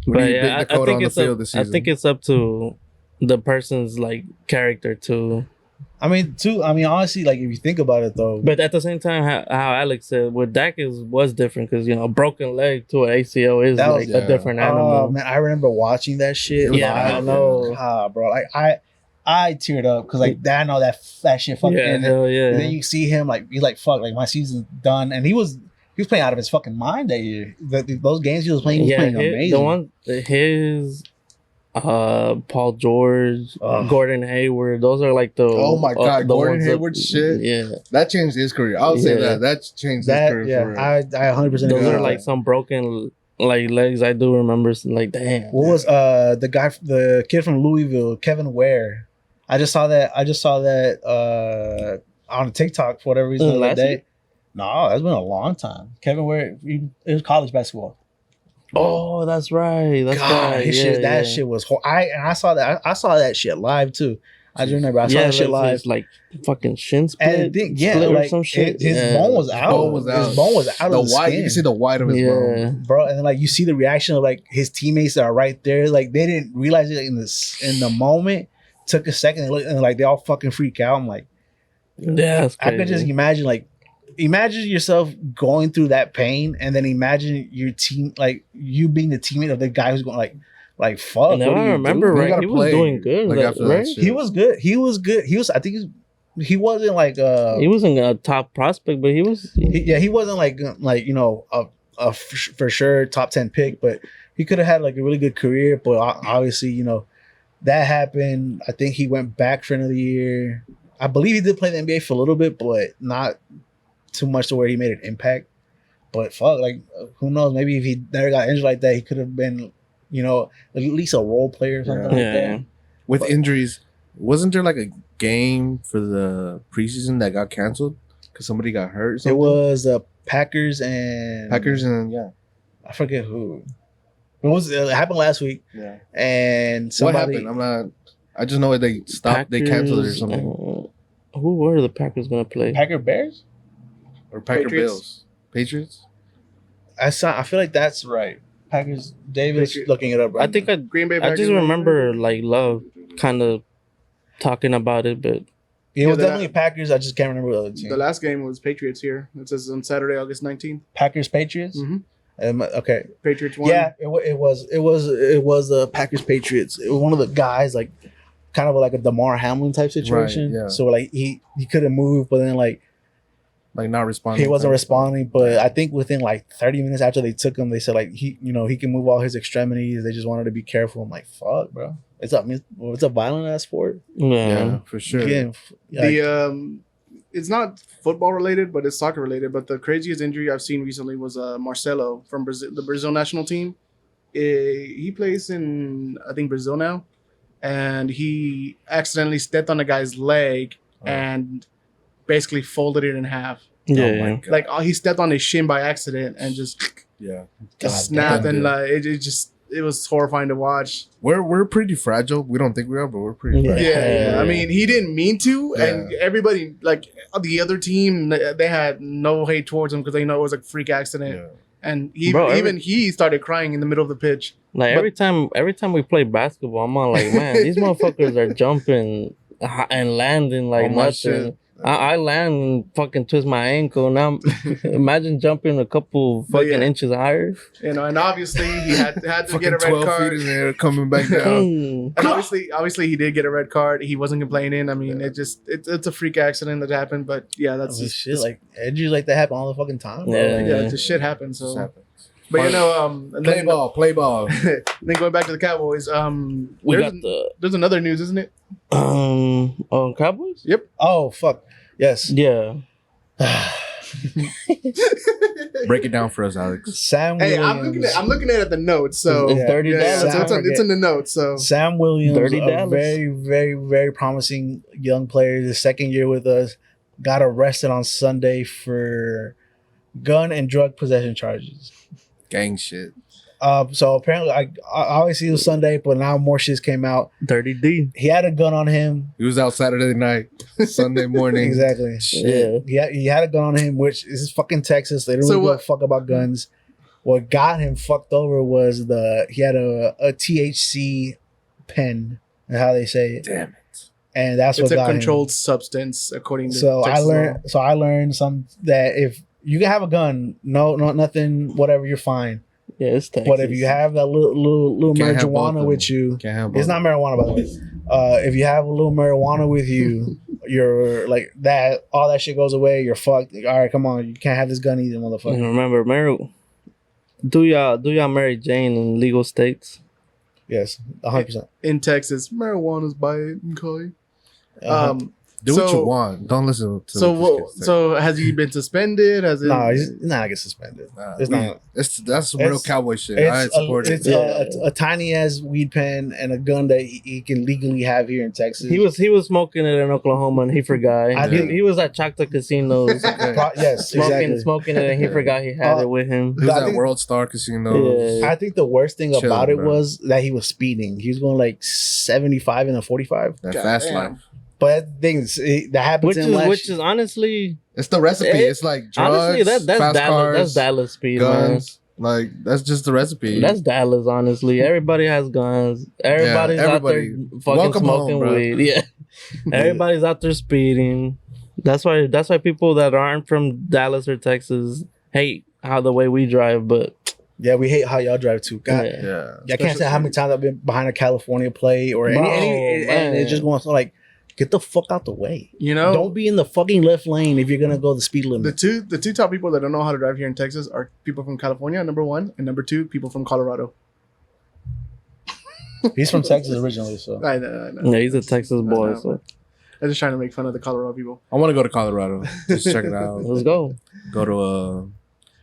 But yeah, I think it's up to the person's like character too. I mean, honestly, like if you think about it though. But at the same time, how Alex said, with Dak was different because a broken leg to an ACL is a different animal. Oh man, I remember watching that shit. Yeah, I know, bro. Like I teared up because like I know that shit fucking. Yeah, hell yeah. And then you see him like he's like fuck, like my season's done, and he was playing out of his fucking mind that year. Those games he was playing, playing amazing. Paul George, Gordon Hayward, those are like the my god, Gordon Hayward shit. Yeah, that changed his career. I'll say that changed his career. Yeah, I 100%. Those are like some broken like legs. I do remember. Like damn. What was the kid from Louisville, Kevin Ware? I just saw that on TikTok for whatever reason the other day. No, that's been a long time. Kevin Ware, it was college basketball. Oh, that's right. That's right. That shit was I saw that shit live too. I just remember I saw that shit live. Like fucking shin split. And or some shit. His bone was out. His bone was out of the white. skin. You can see the white of his bone, bro. And then like you see the reaction of like his teammates that are right there. Like they didn't realize it in the moment. took a second and looked, and like they all fucking freak out. I'm like, Yeah, that's I could just imagine imagine yourself going through that pain, and then imagine your team, like you being the teammate of the guy who's going like fuck. And if I remember You right, gotta he was play, doing good. like, after that right? shit. He was good. He was good. I think he wasn't like He wasn't a top prospect, but he was. he wasn't like you know a for sure top 10 pick, but he could have had like a really good career. But obviously, you know, that happened. I think he went back for another year. I believe he did play in the NBA for a little bit, but not too much to where he made an impact. But fuck, like who knows? Maybe if he never got injured like that, he could have been, you know, at least a role player or something like that. With injuries, wasn't there like a game for the preseason that got canceled because somebody got hurt? Or something? It was Packers and I forget who. It happened last week. Yeah. And somebody. What happened? I just know they stopped. They canceled it or something. Who were the Packers gonna play? Packer Bears or Packer Patriots. Bills. Patriots. I feel like that's right. Packers. David's Patriots. looking it up. Right I think now. Green Bay. I Packers, just remember like Love kind of talking about it, but it was the- definitely Packers. I just can't remember the other team. the last game was Patriots here. It says on Saturday, August 19th. Packers Patriots. Okay. Patriots won. Yeah, it was the Packers Patriots. It was one of the guys like kind of like a DeMar Hamlin type situation. Right, yeah. So like he couldn't move, but then like Not responding. he wasn't responding. But I think within like 30 minutes after they took him, they said like he can move all his extremities. They just wanted to be careful. I'm like, fuck, bro. It's a violent ass sport. Yeah, for sure. Again, The it's not football related, but it's soccer related. But the craziest injury I've seen recently was Marcelo from Brazil, the Brazil national team. He plays in I think Brazil now, and he accidentally stepped on a guy's leg and basically folded it in half. yeah, Oh my yeah. God. Like he stepped on his shin by accident and just Yeah. snapped, damn, and dude. it was horrifying to watch. We're pretty fragile. We don't think we are, but we're pretty Yeah. fragile. Yeah. I mean, he didn't mean to, and Yeah. everybody, like the other team, they had no hate towards him because they know it was a freak accident. Yeah. And Bro, he started crying in the middle of the pitch. Like every time we play basketball, I'm on like, man, these motherfuckers are jumping and landing like Oh, my nothing. shit. I land and fucking twist my ankle. Now imagine jumping a couple But fucking yeah. inches higher. And obviously he had to get Fucking a red 12 card. feet in there, coming back down. Hmm. And obviously he did get a red card. He wasn't complaining. I mean, it's a freak accident that happened. But yeah, that's That's just shit. Like injuries like that happen all the fucking time. Bro. Yeah. Like, yeah, just shit happens. Just So, happens. but you know, and Play then, ball, play ball. then going back to the Cowboys, We there's, got the there's another news, isn't it? on Cowboys. Yep. oh fuck. Yes. Yeah, Break it down for us, Alex. Sam Hey, Williams. I'm looking at the notes. So It's Yeah. Dirty yeah, Dallas. so it's in the notes. So Sam Williams, Dirty a Dallas. very, very, very promising young player. The second year with us, got arrested on Sunday for gun and drug possession charges. Gang shit. So apparently, I obviously it was Sunday, but now more shits came out. Dirty D. He had a gun on him. He was out Saturday night, Sunday morning. Exactly. Shit. Yeah, He had a gun on him, which is fucking Texas. They don't So really give a what- fuck about guns. What got him fucked over was he had a THC pen, is how they say it, Damn it. and that's it's what a got controlled substance according him. to So Texas law. I learned some that if you can have a gun, no, nothing, whatever, you're fine. yeah, it's Texas. But if you have that little Can't have both marijuana of them. with you, Can't have it's both. not marijuana by the way. If you have a little marijuana with you, you're like that. All that shit goes away. You're fucked. All right, come on. You can't have this gun either, motherfucker. And remember, do y'all Mary Jane in legal states? Yes, 100%. In Texas, marijuana's by it and Cali. Do what so- you want. Don't listen to So what what, so has he been suspended? Has it? No, he's not gonna get suspended. It's not. That's some real It's- cowboy shit. I support it. It's Yeah. a tiny ass weed pen and a gun that he can legally have here in Texas. He was smoking it in Oklahoma and he forgot. I He, did- he was at Choctaw casinos Yes, exactly. smoking it and he forgot he had it with him. He was I at think- World Star Casino. Yeah. I think the worst thing Chill, about it bro. was that he was speeding. He was going like 75 in a 45. That God fast damn. life. But that happened Which to him is honestly It's the recipe. It- it's like drugs, honestly that's fast Dallas cars, that's Dallas speed, man. guns. Like that's just the recipe. That's Dallas, honestly. Everybody has guns. Everybody's everybody. out there fucking Welcome home, smoking bro. weed. Yeah. Everybody's out there speeding. That's why people that aren't from Dallas or Texas hate how the way we drive, but Yeah, we hate how y'all drive too. God, yeah. Yeah. I can't say how many times I've been behind a California plate or Bro, and man. it's just going to like, get the fuck out the way. You know, Don't be in the fucking left lane if you're gonna go the speed limit. the two top people that don't know how to drive here in Texas are people from California, number one, and number two, people from Colorado. He's from Texas originally, so I know. Yeah, he's a Texas boy. know, So I'm just trying to make fun of the Colorado people. I want to go to Colorado. Just check it out. let's go. Go to a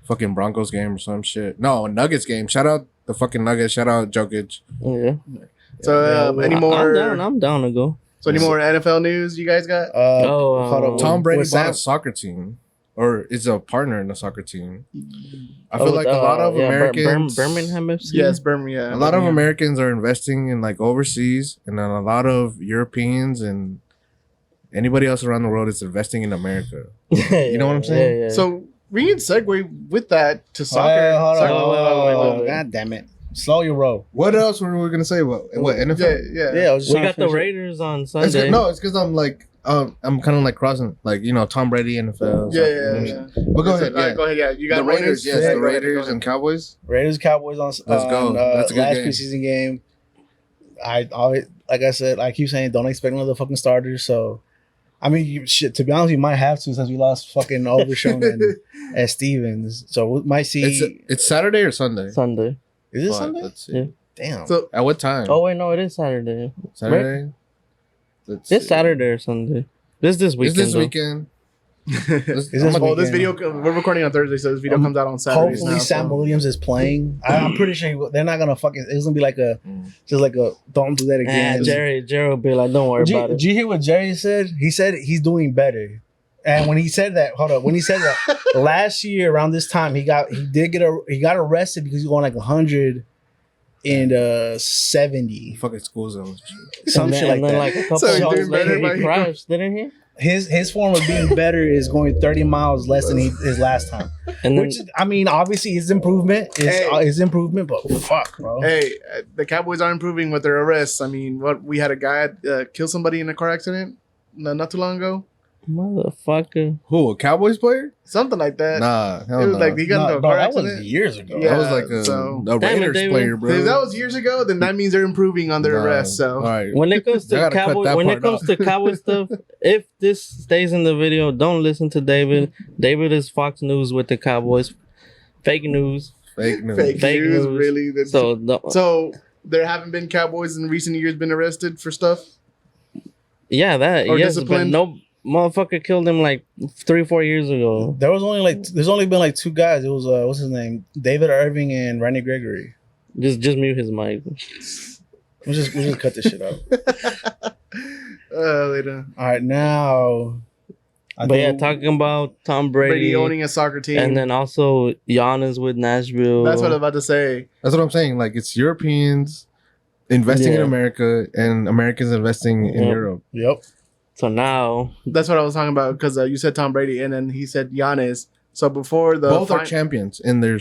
fucking Broncos game or some shit. No, a Nuggets game. Shout out the fucking Nuggets. Shout out Jokic. Yeah. So any more? I'm down to go. So any more NFL news you guys got? hold up, Tom Brady with bought Sam- a soccer team, or is a partner in a soccer team. I feel like a lot of yeah, Americans, Birmingham FC. Yes, Birmingham. a lot of Americans are investing in like overseas, and then a lot of Europeans and anybody else around the world is investing in America. You know what I'm saying? Yeah, yeah. So we can segue with that to Hold soccer. on, Soccer. wait. God damn it! Slow your roll. What else were we gonna say? What NFL? Yeah. Yeah, I was just we trying to got the finish it. Raiders on It's Sunday. it's because I'm like I'm kind of like crossing, like Tom Brady NFL. Yeah. But go ahead. All right, Yeah. go ahead. Yeah, you got The Raiders, yes, Yeah, the go ahead, Raiders and Cowboys. Raiders Cowboys on Let's go. That's a good last game. preseason game. I always, like I said, I keep saying don't expect another fucking starter. So, I mean, shit. To be honest, you might have to since we lost fucking Overshown and Stevens. So we might see. It's Saturday or Sunday? Sunday. Is it Fuck, Sunday? Let's see. Yeah. Damn. So At what time? Oh wait, no, it is Saturday. Saturday. Let's It's see. Saturday or Sunday. This It's weekend. this though. weekend. Is this I'm gonna- this weekend? video we're recording on Thursday, so this video comes out on Saturday. Hopefully, Sam Williams is playing. I'm pretty sure they're not gonna fucking. It's gonna be like a just like a don't do that again. Jerry will be like, don't worry about it. Did you hear what Jerry said? He said he's doing better. And when he said that, last year around this time, he got arrested because he was going like 170, Fucking school zones. some shit like that. Like a couple So he's months doing better later, by- he crashed, didn't he? His form of being better is going 30 miles less than his last time. And then Which is, I mean, obviously his improvement is improvement, but fuck, bro. Hey, the Cowboys are improving with their arrests. I mean, we had a guy kill somebody in a car accident not too long ago. motherfucker. Who? A Cowboys player? Something like that. Nah, hell It was no. like he got into a No, car that was accident. years ago. Yeah. That was like a so- Damn it, Raiders David. player, bro. If that was years ago, then that means they're improving on their Nah. arrests. So All right. When it comes I to gotta cut Cowboy, that when it part comes off. to Cowboy stuff, if this stays in the video, don't listen to David. David is Fox News with the Cowboys. Fake news. Fake news. fake Fake news, news. really. That's- So don't- So there haven't been Cowboys in recent years been arrested for stuff. yeah, that Or yes, but disciplined. no motherfucker killed him like 3-4 years ago. There's only been like two guys. It was what's his name? David Irving and Randy Gregory. Just mute his mic. We'll just cut this shit out. Later. All right, now. But yeah, talking about Tom Brady owning a soccer team. and then also Giannis with Nashville. That's what I was about to say. That's what I'm saying. Like it's Europeans investing in Yeah. America and Americans investing in Yep. Europe. Yep. So now, That's what I was talking about because you said Tom Brady and then he said Giannis. So before the Both are champions in their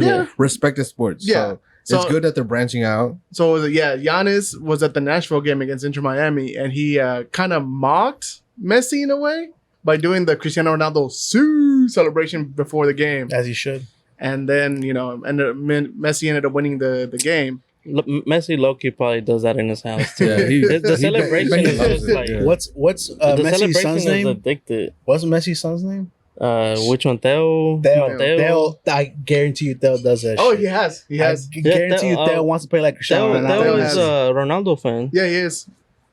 Yeah. respective sports. Yeah. So it's So- good that they're branching out. So was it, yeah, Giannis was at the Nashville game against Inter Miami, and he kind of mocked Messi in a way by doing the Cristiano Ronaldo celebration before the game, As he should. and then Messi ended up winning the game. Messi low-key probably does that in his house too. Yeah, the celebration is loves just it, like yeah. What's the Messi's celebration son's is name? addicted. What's Messi's son's name? Which one? Theo. Theo. I guarantee you, Theo does that. Oh, shit. he has. He has. I guarantee you, Theo, Theo wants to play like Cristiano Theo Ronaldo. is a Ronaldo fan. Yeah, he is.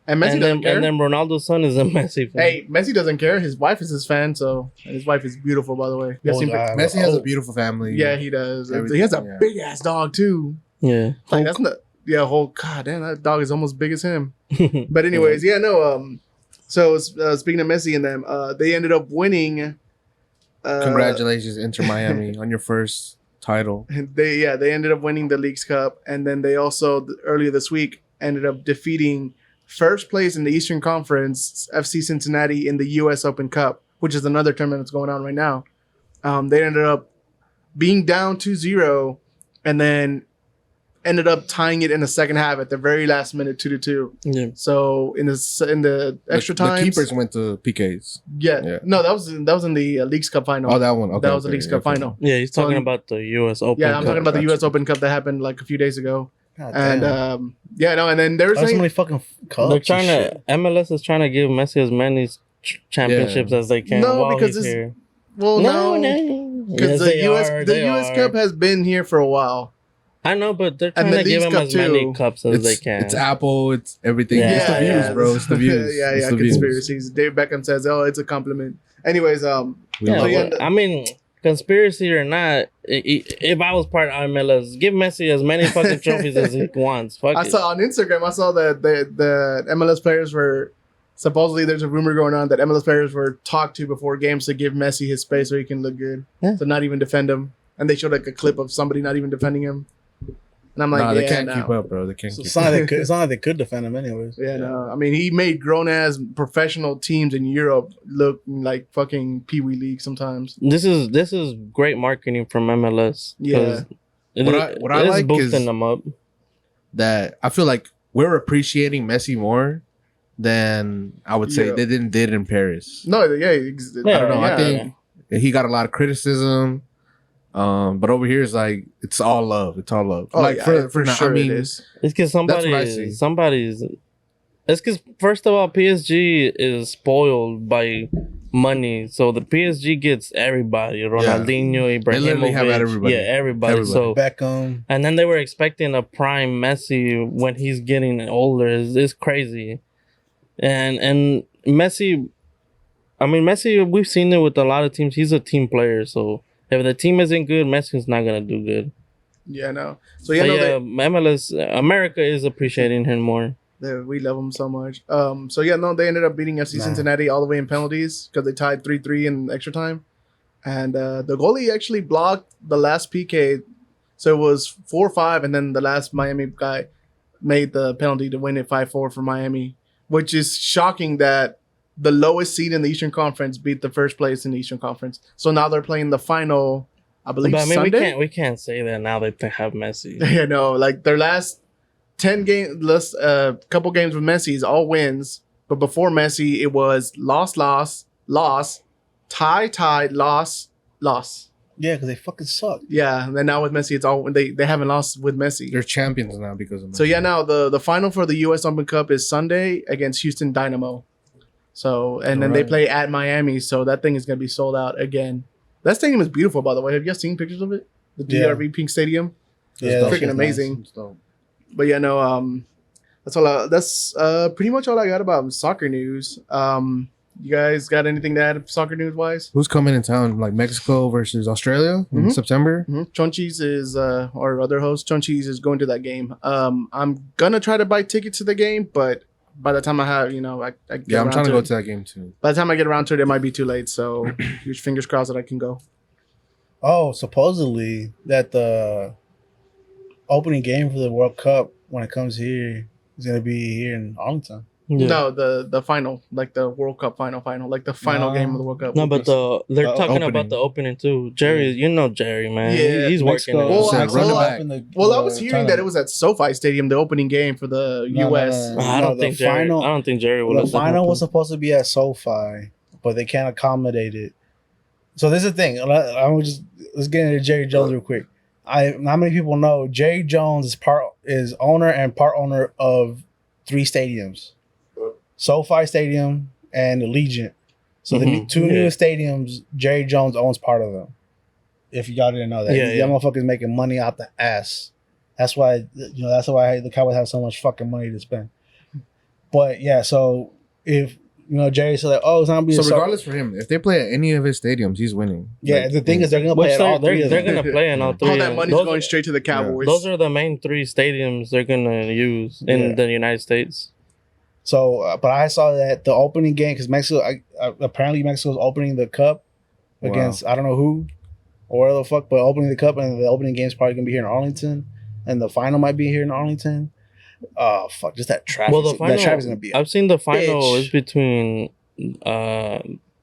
And Messi doesn't care. And then Ronaldo's son is a Messi fan. Hey, Messi doesn't care. His wife is his fan, and his wife is beautiful, by the way. You Oh, seen God. Messi has Oh. a beautiful family. Yeah, he does. Everything, He has a yeah. big ass dog too. Yeah. Like that's not. Yeah, whole god damn, that dog is almost big as him. But anyways, yeah, no. So speaking of Messi and them, they ended up winning. Congratulations, Inter Miami, on your first title. They ended up winning the Leagues Cup, and then they also earlier this week ended up defeating first place in the Eastern Conference FC Cincinnati in the U.S. Open Cup, which is another tournament that's going on right now. They ended up being down 2-0 and then ended up tying it in the second half at the very last minute, 2-2. Yeah. So in the extra time, the keepers went to PKs. Yeah. No, that was in the Leagues Cup final. Oh, that one. Okay, that was the Leagues Cup final. Yeah, he's talking So, about the U.S. Open. Yeah, I'm Cup. talking about the Gotcha. U.S. Open Cup that happened like a few days ago. God And damn. and then there's That's so many fucking cups. They're and trying shit. to MLS is trying to give Messi as many championships as they can No, while because he's it's- here. no, Yes, because they the U.S. are. Cup has been here for a while. I know, but they're And trying the to give Leagues him Cup as many too. cups as they can. It's Apple. It's everything. Yeah, It's the views, yeah. bro. It's the views. yeah, It's the views. conspiracies. Dave Beckham says, "Oh, it's a compliment." Anyways, We Yeah, love yeah, it. but, I mean, conspiracy or not, if I was part of MLS, give Messi as many fucking trophies as he wants. Fuck I it. saw on Instagram. I saw that the MLS players were supposedly there's a rumor going on that MLS players were talked to before games to give Messi his space so he can look good, Yeah. to not even defend him. And they showed like a clip of somebody not even defending him. And I'm like, Nah, yeah, they can't no. keep up, bro. They can't So keep it's not up. like it's not like they could defend him anyways. Yeah, no. I mean, he made grown ass professional teams in Europe look like fucking Pee Wee League sometimes. This is great marketing from MLS. 'cause Yeah. What I it's like boosting is- them up. That I feel like we're appreciating Messi more than I would say Yeah. they did in Paris. No, yeah, I don't know. I think he got a lot of criticism. But over here is like it's all love. It's all love. Oh, like yeah, for now, sure I mean, it is. It's because That's what I see. somebody's. It's because first of all, PSG is spoiled by money, so the PSG gets everybody. Ronaldinho, They literally have Ibrahimovic, everybody. yeah, everybody. Everybody. So Beckham. and then they were expecting a prime Messi when he's getting older. It's crazy, and Messi. I mean, Messi. We've seen it with a lot of teams. He's a team player, so if the team isn't good, Messi's not gonna do good. Yeah, no. So So yeah, no, yeah, MLS, America is appreciating him more. we love him so much. So yeah, no, they ended up beating FC Cincinnati all the way in penalties because they tied 3-3 in extra time, and the goalie actually blocked the last PK, so it was 4-5, and then the last Miami guy made the penalty to win it 5-4 for Miami, which is shocking that the lowest seed in the Eastern Conference beat the first place in the Eastern Conference. So now they're playing the final, I believe, But I mean, Sunday. we can't say that now that they have Messi. You know, like their last 10 games, last couple games with Messi is all wins. But before Messi, it was loss, tie, loss. Yeah, because they fucking suck. Yeah, and then now with Messi, it's all they haven't lost with Messi. they're champions now because of Messi. So yeah, now the final for the U.S. Open Cup is Sunday against Houston Dynamo. So and then they Alright. play at Miami, so that thing is gonna be sold out again. That stadium is beautiful, by the way. Have you guys seen pictures of it? The Yeah. DRV Pink Stadium. Yeah, dope. that shit's Freaking amazing. It's dope. But yeah, no, that's all. That's pretty much all I got about soccer news. You guys got anything to add soccer news wise? Who's coming in town? Like Mexico versus Australia in Mhm. September. Chonchis is our other host. Chonchis is going to that game. I'm gonna try to buy tickets to the game, but by the time I have, I get Yeah, I'm around trying to to go it. to that game too. By the time I get around to it, it might be too late. So, huge fingers crossed that I can go. Oh, supposedly that the opening game for the World Cup when it comes here is gonna be here in Arlington. Yeah. No, the final, like the World Cup final, like the final No. game of the World Cup. No, but they're The talking opening. about the opening too. Jerry, you know Jerry, man. Yeah. He's working. Mexico, it. Well, Said Mexico run it up back. in the- Well, I the was hearing tournament. that it was at SoFi Stadium, the opening game for the No, U.S. no, no. I don't the think Jerry. final- I don't think Jerry will. The let that final was happen. supposed to be at SoFi, but they can't accommodate it. So this is the thing. Let's get into Jerry Jones real quick. Not many people know Jerry Jones is owner and part owner of 3 stadiums, SoFi Stadium and Allegiant. So the Mhm. 2 Yeah. newest stadiums, Jerry Jones owns part of them. If y'all didn't know that, Yeah, that yeah. motherfucker's making money out the ass. That's why the Cowboys have so much fucking money to spend. But yeah, so if Jerry said like, oh, it's not gonna be So a regardless for him, if they play at any of his stadiums, he's winning. Yeah, Like, the thing is they're gonna play Which at all 3 of they're them. gonna play in all three. All that and money's those going are- straight to the Cowboys. Those are the main 3 stadiums they're gonna use in Yeah. the United States. So, but I saw that the opening game because Mexico, apparently Mexico's opening the cup Wow. against I don't know who or where the fuck, but opening the cup and the opening game's probably gonna be here in Arlington, and the final might be here in Arlington. Oh fuck, just that traffic. Well, the final. that traffic's gonna be. I've seen the final bitch. is between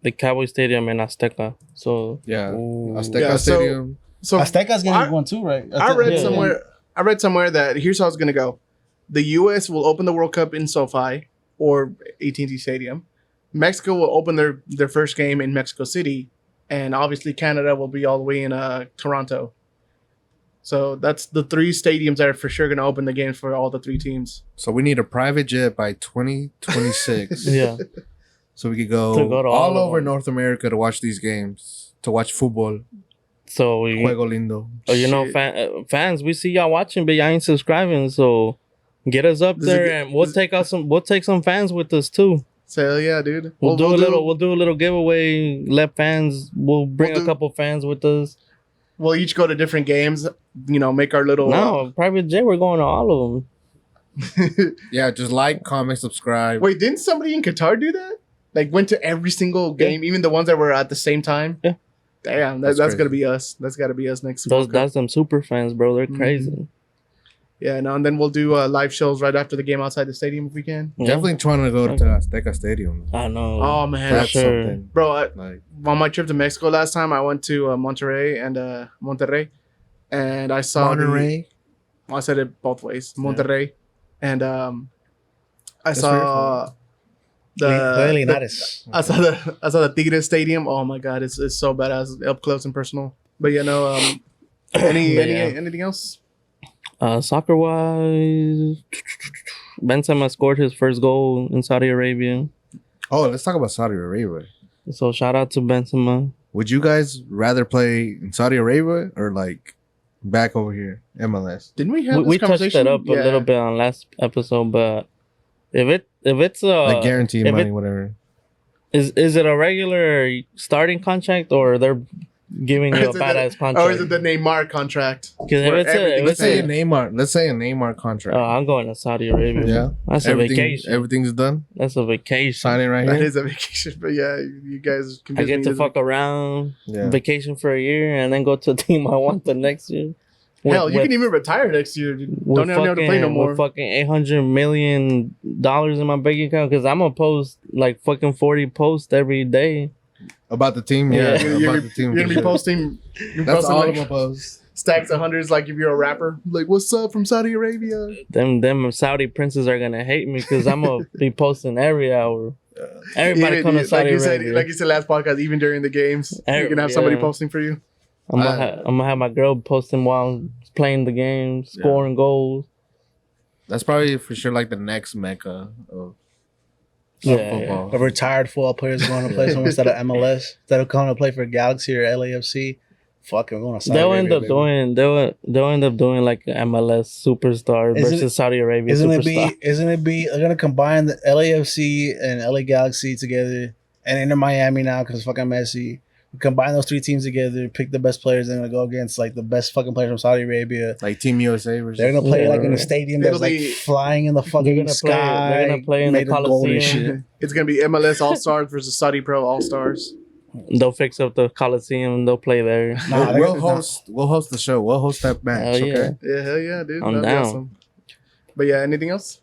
the Cowboy Stadium and Azteca. So Yeah, Ooh. Azteca Yeah, so- Stadium. So Azteca's gonna be one too, right? I read Yeah. somewhere. I read somewhere that here's how it's gonna go. The U.S. will open the World Cup in SoFi or AT&T Stadium. Mexico will open their first game in Mexico City, and obviously Canada will be all the way in Toronto. So that's the 3 stadiums that are for sure gonna open the games for all the 3 teams. So we need a private jet by 2026. Yeah. So we could go, To go to all all of over them. North America to watch these games, to watch football. So we, Juego lindo. you know, Shit. fans, we see y'all watching, but y'all ain't subscribing. So get us up Does it there, get- and we'll take some fans with us too. So hell yeah, dude. We'll do a little giveaway. Let fans. We'll bring We'll a do- couple fans with us. We'll each go to different games. You know, make our little. No, private jet. We're going to all of them. Yeah, just like, comment, subscribe. Wait, didn't somebody in Qatar do that? Like went to every single game, even the ones that were at the same time. Yeah. Damn, That's that's crazy. gonna be us. That's gotta be us next. Those World Cup. that's them super fans, bro. They're Mhm. crazy. Yeah, no, and then we'll do live shows right after the game outside the stadium if we can. Yeah. Definitely trying to go to Azteca Stadium. I know. Oh man, That's sure. something. bro! Like, On my trip to Mexico last time, I went to Monterrey, and I saw I said it both ways, Monterrey, and I That's saw Really the nice. I saw the Tigres Stadium. Oh my god, it's so badass, up close and personal. But you know, But yeah. anything else? Soccer wise, Benzema scored his first goal in Saudi Arabia. oh, let's talk about Saudi Arabia. So shout out to Benzema. Would you guys rather play in Saudi Arabia or like back over here, MLS? Didn't we have We this touched conversation? it up a little bit on last episode, but if it's Like guaranteed if money, it- whatever. is it a regular starting contract or they're giving you a Is it badass contract? Or is it the Neymar contract? 'Cause if where it's a- everything's Let's say a paid? Neymar. Let's say a Neymar contract. I'm going to Saudi Arabia. Yeah. That's a vacation. Everything's done. That's a vacation. Signing right That here. is a vacation, but yeah, you guys. I convinced get me to this fuck around, Yeah. vacation for a year, and then go to a team I want the next year. Hell, you can even retire next year. Dude. Don't even have to play no more. With fucking $800 million in my bank account, because I'm gonna post like fucking 40 posts every day. About the team, Yeah. yeah. You're About the team. gonna for be sure. posting. You're That's posting all like I'm gonna post. stacks of hundreds, like if you're a rapper. Like, what's up from Saudi Arabia? Them Saudi princes are gonna hate me because I'm gonna be posting every hour. Everybody Even- come to Saudi Arabia. like you said last podcast, even during the games, you're gonna have somebody Yeah. posting for you. I'm gonna have my girl posting while I'm playing the game, scoring goals. That's probably for sure like the next mecca of Yeah, football. A retired football players going to play somewhere instead of MLS, instead of coming to play for Galaxy or LAFC. Fuck, we're going to Saudi They'll Arabia. end up baby. doing they'll end up doing like an MLS superstar Isn't versus Saudi Arabia Isn't superstar. it be? They're gonna combine the LAFC and LA Galaxy together, and Inter Miami now because fucking Messi. Combine those 3 teams together, pick the best players. They're gonna go against like the best fucking players from Saudi Arabia. like Team USA versus. They're gonna play Yeah. like in a stadium that's It'll like be- flying in the They're fucking gonna play. sky. They're gonna play in the made of gold and Coliseum. shit. It's gonna be MLS All Stars versus Saudi Pro All Stars. They'll fix up the Coliseum. They'll play there. Nah, we'll they're- host the show. We'll host that match. Hell yeah. Okay. Yeah, hell yeah, dude. I'm That'd be down. awesome. But yeah, anything else?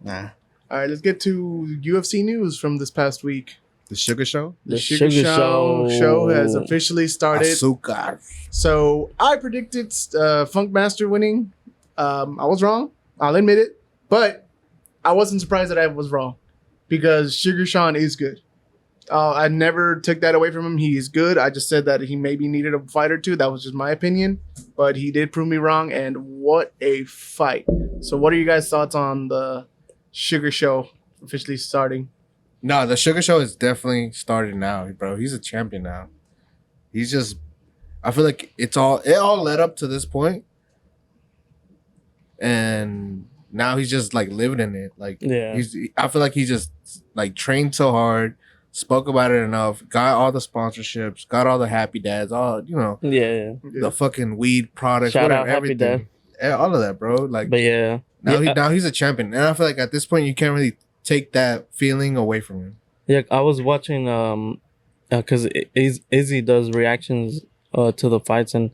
Nah. All right, let's get to UFC news from this past week. The Sugar Show. The The Sugar Sugar Show has officially started. Azúcar. So I predicted Funk Master winning. I was wrong. I'll admit it. But I wasn't surprised that I was wrong because Sugar Sean is good. I never took that away from him. He is good. I just said that he maybe needed a fight or two. That was just my opinion. But he did prove me wrong. And what a fight. So what are you guys' thoughts on the Sugar Show officially starting? No, the Sugar Show is definitely started now, bro. He's a champion now. He's just. I feel like it all led up to this point, and now he's just like living in it. Like, Yeah. I feel like he just like trained so hard, spoke about it enough, got all the sponsorships, got all the Happy Dads, all Yeah, the fucking weed products, Shout whatever, out Happy everything, yeah, all of that, bro. Like but yeah. now he's a champion, and I feel like at this point you can't really take that feeling away from him. Yeah, I was watching because Izzy does reactions to the fights, and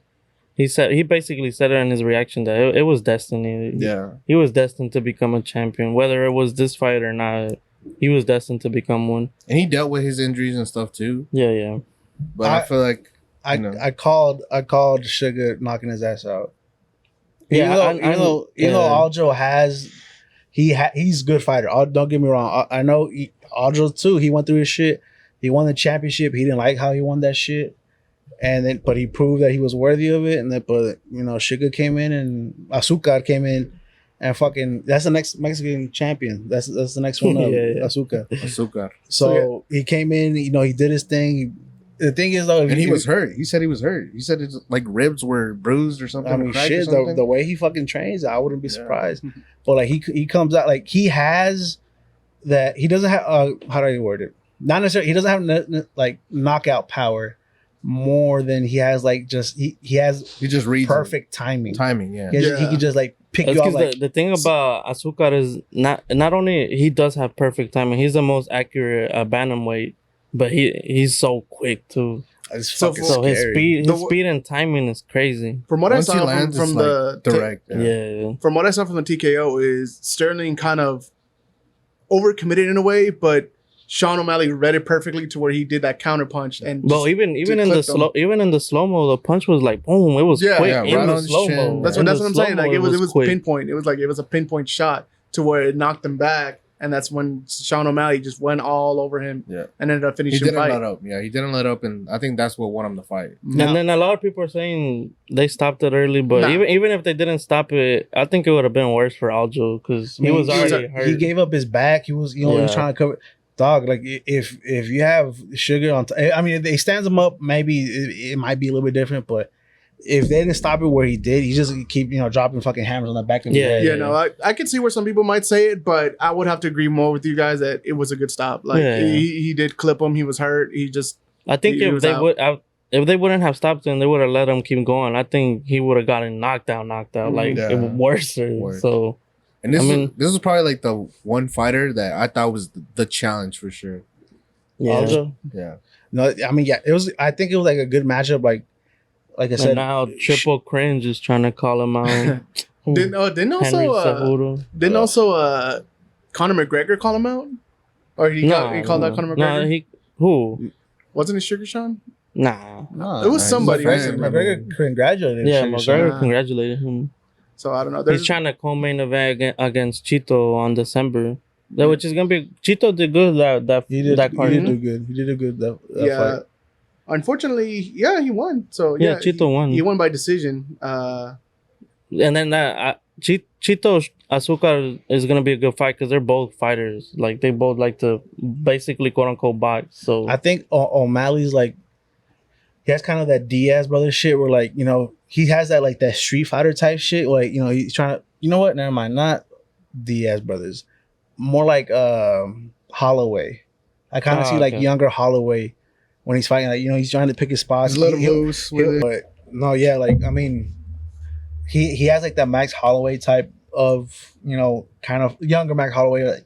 he basically said it in his reaction that it was destiny. Yeah, He was destined to become a champion, whether it was this fight or not. He was destined to become one. and he dealt with his injuries and stuff too. Yeah, yeah. But I feel like I called Sugar knocking his ass out. Yeah, Even though Aljo has he's a good fighter. Don't get me wrong. I know Aljo too. He went through his shit. He won the championship. He didn't like how he won that shit, but he proved that he was worthy of it. But Sugar came in and Azúcar came in, and fucking that's the next Mexican champion. That's the next one up. Azúcar. So he came in. He did his thing. The thing is though, and he was hurt. He said he was hurt. He said his like ribs were bruised or something. I mean, shit. The way he fucking trains, I wouldn't be surprised. But like he comes out like he has that. He doesn't have how do I word it? Not necessarily. He doesn't have like knockout power more than he has like just he just reads perfect timing. Yeah. He can just like pick you up. Like, the thing about Azúcar is not only he does have perfect timing. He's the most accurate bantamweight. But he's so quick too. So his speed and timing is crazy. From what I saw from the direct, from what I saw from the TKO is Sterling kind of overcommitted in a way, but Sean O'Malley read it perfectly to where he did that counter punch and even in the slow mo, the punch was like boom. It was quick in the slow mo. That's what I'm saying. Like it was pinpoint. It was like it was a pinpoint shot to where it knocked him back. And that's when Sean O'Malley just went all over him and ended up finishing the fight. He didn't let up. Yeah, he didn't let up, and I think that's what won him the fight. No. And then a lot of people are saying they stopped it early, but even if they didn't stop it, I think it would have been worse for Aljo because he was already hurt. He gave up his back. He was, he was trying to cover. Dog, like if you have Sugar on, I mean, if they stands him up, maybe it might be a little bit different, but. If they didn't stop it where he did, he just keep dropping fucking hammers on the back of his head. No, I can see where some people might say it, but I would have to agree more with you guys that it was a good stop. Like he did clip him, he was hurt. I think if they wouldn't have stopped him, they would have let him keep going. I think he would have gotten knocked out, like it was worse. So, and this is probably like the one fighter that I thought was the challenge for sure. Aljo? Yeah. No, I mean, it was. I think it was like a good matchup. Like I said, and now Triple Cringe is trying to call him out. Didn't also Conor McGregor call him out? Or he called out Conor McGregor? Who? Wasn't it Sugar Sean? Nah. It was somebody. McGregor congratulated him. Yeah, McGregor congratulated him. So I don't know. He's trying to co-main event against Chito on December. Which is gonna be Chito did good that card. He did do good. He did a good that fight. Unfortunately, he won. So Chito won. He won by decision. And then Chito Azúcar is gonna be a good fight because they're both fighters. Like they both like to basically quote unquote box. So I think O'Malley's like he has kind of that Diaz brother shit where like he has that like that Street Fighter type shit. Like he's trying to never mind, not Diaz brothers, more like Holloway. I kind of see like younger Holloway. When he's fighting, like he's trying to pick his spots. He's a little loose with it. But no, yeah, like I mean, he has like that Max Holloway type of kind of younger Max Holloway, like,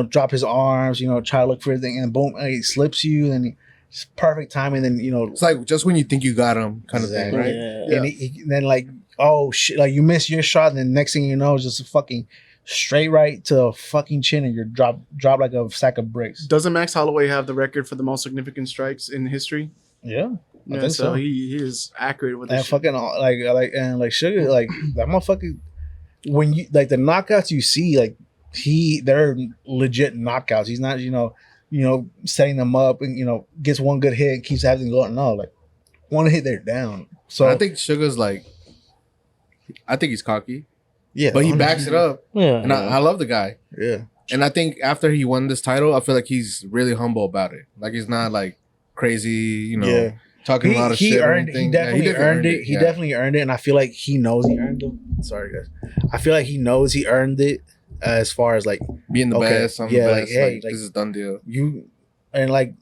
drop his arms, try to look for everything, and boom, he slips you, and it's perfect timing. Then it's like just when you think you got him, kind of thing, right? Yeah. And then like oh shit, like you miss your shot, and then next thing you know, it's just a fucking straight right to a fucking chin, and you're drop like a sack of bricks. Doesn't Max Holloway have the record for the most significant strikes in history? Yeah, I think so. He is accurate with and this fucking like Sugar, like that motherfucker. When you like the knockouts you see, like they're legit knockouts. He's not setting them up and gets one good hit and keeps having to go. No, like one hit they're down. So I think Sugar's like, I think he's cocky. Yeah, but he backs it up. Yeah, and I love the guy. Yeah, and I think after he won this title, I feel like he's really humble about it. Like he's not like crazy, talking a lot of shit. He definitely earned it. He definitely earned it, and I feel like he knows he earned it. Sorry, guys. I feel like he knows he earned it as far as like being the best. I'm the best. Like hey, this is a done deal. And like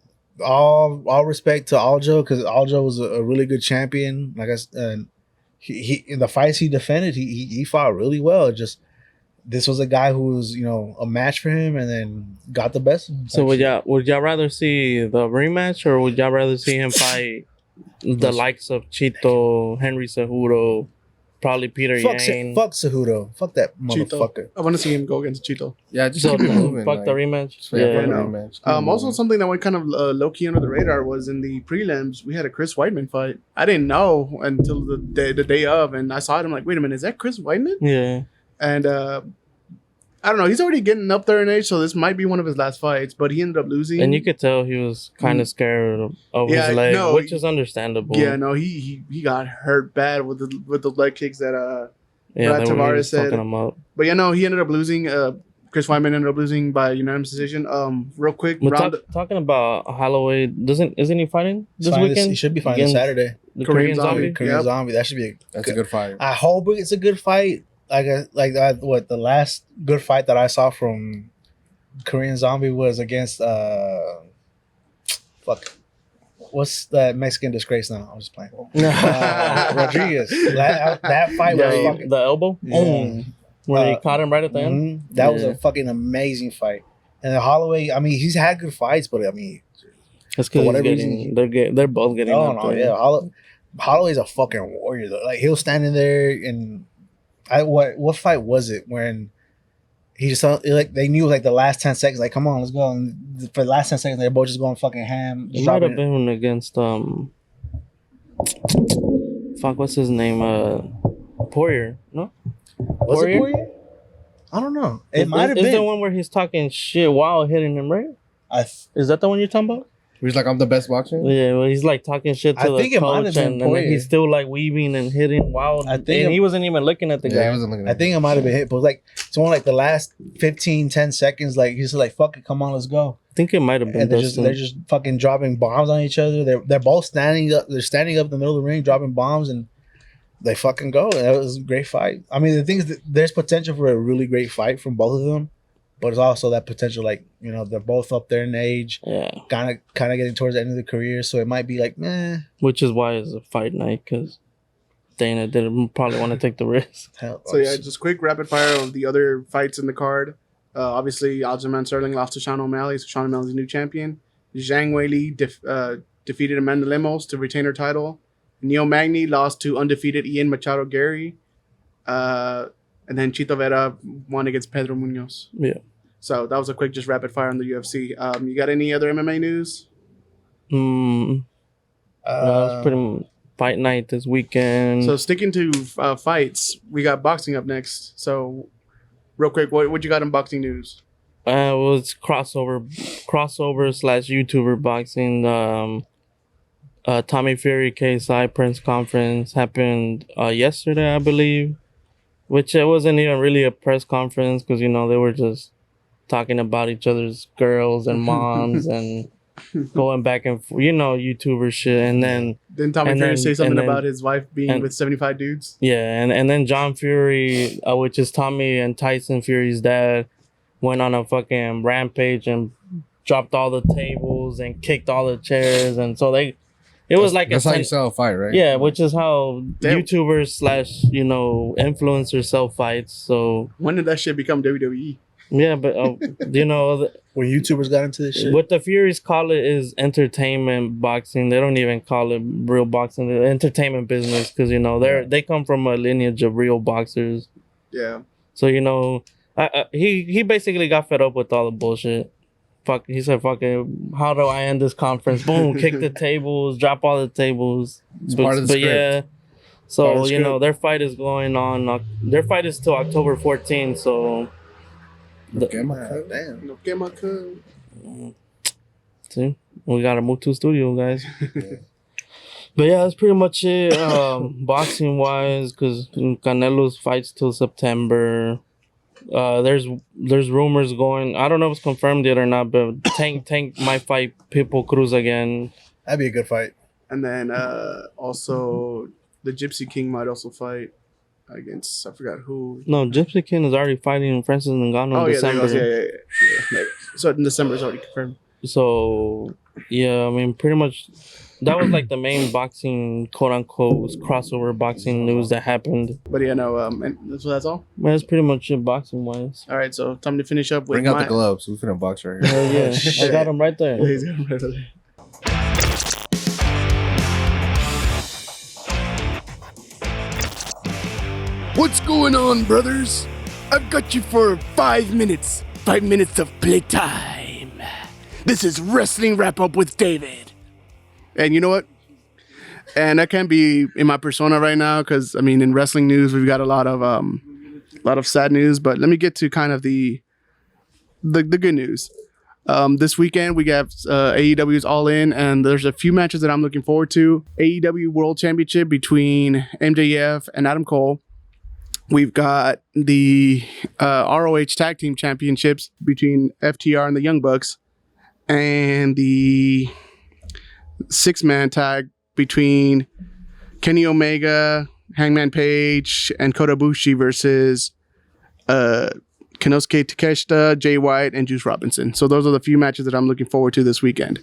all respect to Aljo because Aljo was a really good champion. Like I said. He in the fights he defended, he fought really well. Just this was a guy who was a match for him, and then got the best. So would y'all rather see the rematch, or would y'all rather see him fight the likes of Chito, Henry Cejudo, probably Peter Fuck, Yang. fuck Cejudo. Fuck that Chito. motherfucker. I want to see him go against Chito. Yeah, just So, keep it moving. fuck the like, rematch. yeah, Yeah, fuck the no. rematch. Keep it Also, moving. something that went kind of low key under the radar was in the prelims. We had a Chris Weidman fight. I didn't know until the day of, and I saw it. I'm like, wait a minute, is that Chris Weidman? yeah. And I don't know. He's already getting up there in age, so this might be one of his last fights. But he ended up losing. And you could tell he was kind of scared of Yeah, his leg, no, which is understandable. Yeah, no, he got hurt bad with the leg kicks that yeah, Brad they were Tavares really said. fucking him up. But yeah, no, he ended up losing. Chris Weidman ended up losing by unanimous decision. Real quick, But talking about Holloway, isn't he fighting this Fine, weekend? he should be fighting Against Saturday. the Korean Korean Zombie. Zombie. Korean Yep. Zombie. That should be That's a good fight. I hope it's a good fight. What the last good fight that I saw from Korean Zombie was against what's that Mexican disgrace now? I'm just playing. Rodriguez. That fight was fucking The elbow? Yeah. Where he caught him right at the end? That was Yeah. a fucking amazing fight. And then Holloway, I mean, he's had good fights, but I mean, That's For because whatever they're both getting oh up no, there. yeah, Holloway's a fucking warrior though. Like he'll stand in there and what fight was it when he just like they knew like the last 10 seconds, like come on, let's go. And for the last 10 seconds, they're both just going fucking ham. It might have been against fuck, what's his name? Poirier, no? Was it Poirier? I don't know. It might have Is been the one where he's talking shit while hitting him, right? Is that the one you're talking about? He's like, I'm the best boxer. Yeah, well, he's like talking shit to I the think it might have coach, been and then Poirier. he's still like weaving and hitting while, I think and he wasn't even looking at the Yeah, guy. he wasn't looking I at think it might have been hit, but like it's only like the last 15-10 seconds, like he's like, fuck it, come on, let's go. I think it might have been And they're Dustin. just fucking dropping bombs on each other. They're both standing up. They're standing up in the middle of the ring, dropping bombs, and they fucking go. And it was a great fight. I mean, the thing is that there's potential for a really great fight from both of them, but it's also that potential, like they're both up there in age, Yeah, kind of getting towards the end of the career. So it might be like, meh. which is why it's a fight night, because Dana didn't probably want to take the risk. Hell, So yeah, just quick rapid fire of the other fights in the card. Obviously, Aljamain Sterling lost to Sean O'Malley, so Sean O'Malley's new champion. Zhang Weili defeated Amanda Lemos to retain her title. Neil Magny lost to undefeated Ian Machado Gary. And then Chito Vera won against Pedro Munoz. Yeah. So that was a quick just rapid fire on the UFC. You got any other MMA news? That was pretty fight night this weekend. So sticking to fights, we got boxing up next. So real quick, what you got in boxing news? It was crossover / YouTuber boxing. Tommy Fury KSI Prince conference happened yesterday, I believe, which it wasn't even really a press conference because they were just talking about each other's girls and moms and going back and forth, YouTuber shit. And then Didn't Tommy and Fury then- say something and then- about his wife being and- with 75 dudes? yeah, and then John Fury, which is Tommy and Tyson Fury's dad, went on a fucking rampage and dropped all the tables and kicked all the chairs, and so it was like that's how you sell a fight, right? yeah, which is how Damn. YouTubers / influencers sell fights. So When did that shit become WWE? yeah, but when YouTubers got into this shit. what the Furies call it is entertainment boxing. They don't even call it real boxing. They're entertainment business because they come from a lineage of real boxers. Yeah. So he basically got fed up with all the bullshit. He said, "Fuck it. How do I end this conference? Boom! Kick the tables, drop all the tables." part of the script. yeah. Part of So the script. their fight is going on. Their fight is till October 14th. So Damn. No, get my cut. see, we gotta move to the studio, guys. But yeah, that's pretty much it. Boxing wise, because Canelo's fights till September. There's rumors going. I don't know if it's confirmed yet or not, but Tank might fight Pitbull Cruz again. That'd be a good fight. And then also the Gypsy King might also fight against, I forgot who. No, Gypsy King is already fighting Francis Ngannou in Yeah, there December. goes. Yeah. So in December is already confirmed. So yeah, I mean, pretty much that was like the main boxing, quote unquote, crossover boxing news that happened. But yeah, no. And so that's all. But that's pretty much it boxing wise. All right, so time to finish up with Bring out the gloves. We're finna box right here. Hell yeah, I got him right there. He's got him right there. What's going on, brothers? I've got you for 5 minutes. 5 minutes of playtime. This is Wrestling Wrap Up with David. And you know what? And I can't be in my persona right now because, I mean, in wrestling news, we've got a lot of sad news. But let me get to kind of the good news. This weekend, we got AEW's All In, and there's a few matches that I'm looking forward to. AEW World Championship between MJF and Adam Cole. We've got the ROH Tag Team Championships between FTR and the Young Bucks, and the 6-man tag between Kenny Omega, Hangman Page, and Kota Ibushi versus Konosuke Takeshita, Jay White, and Juice Robinson. So those are the few matches that I'm looking forward to this weekend.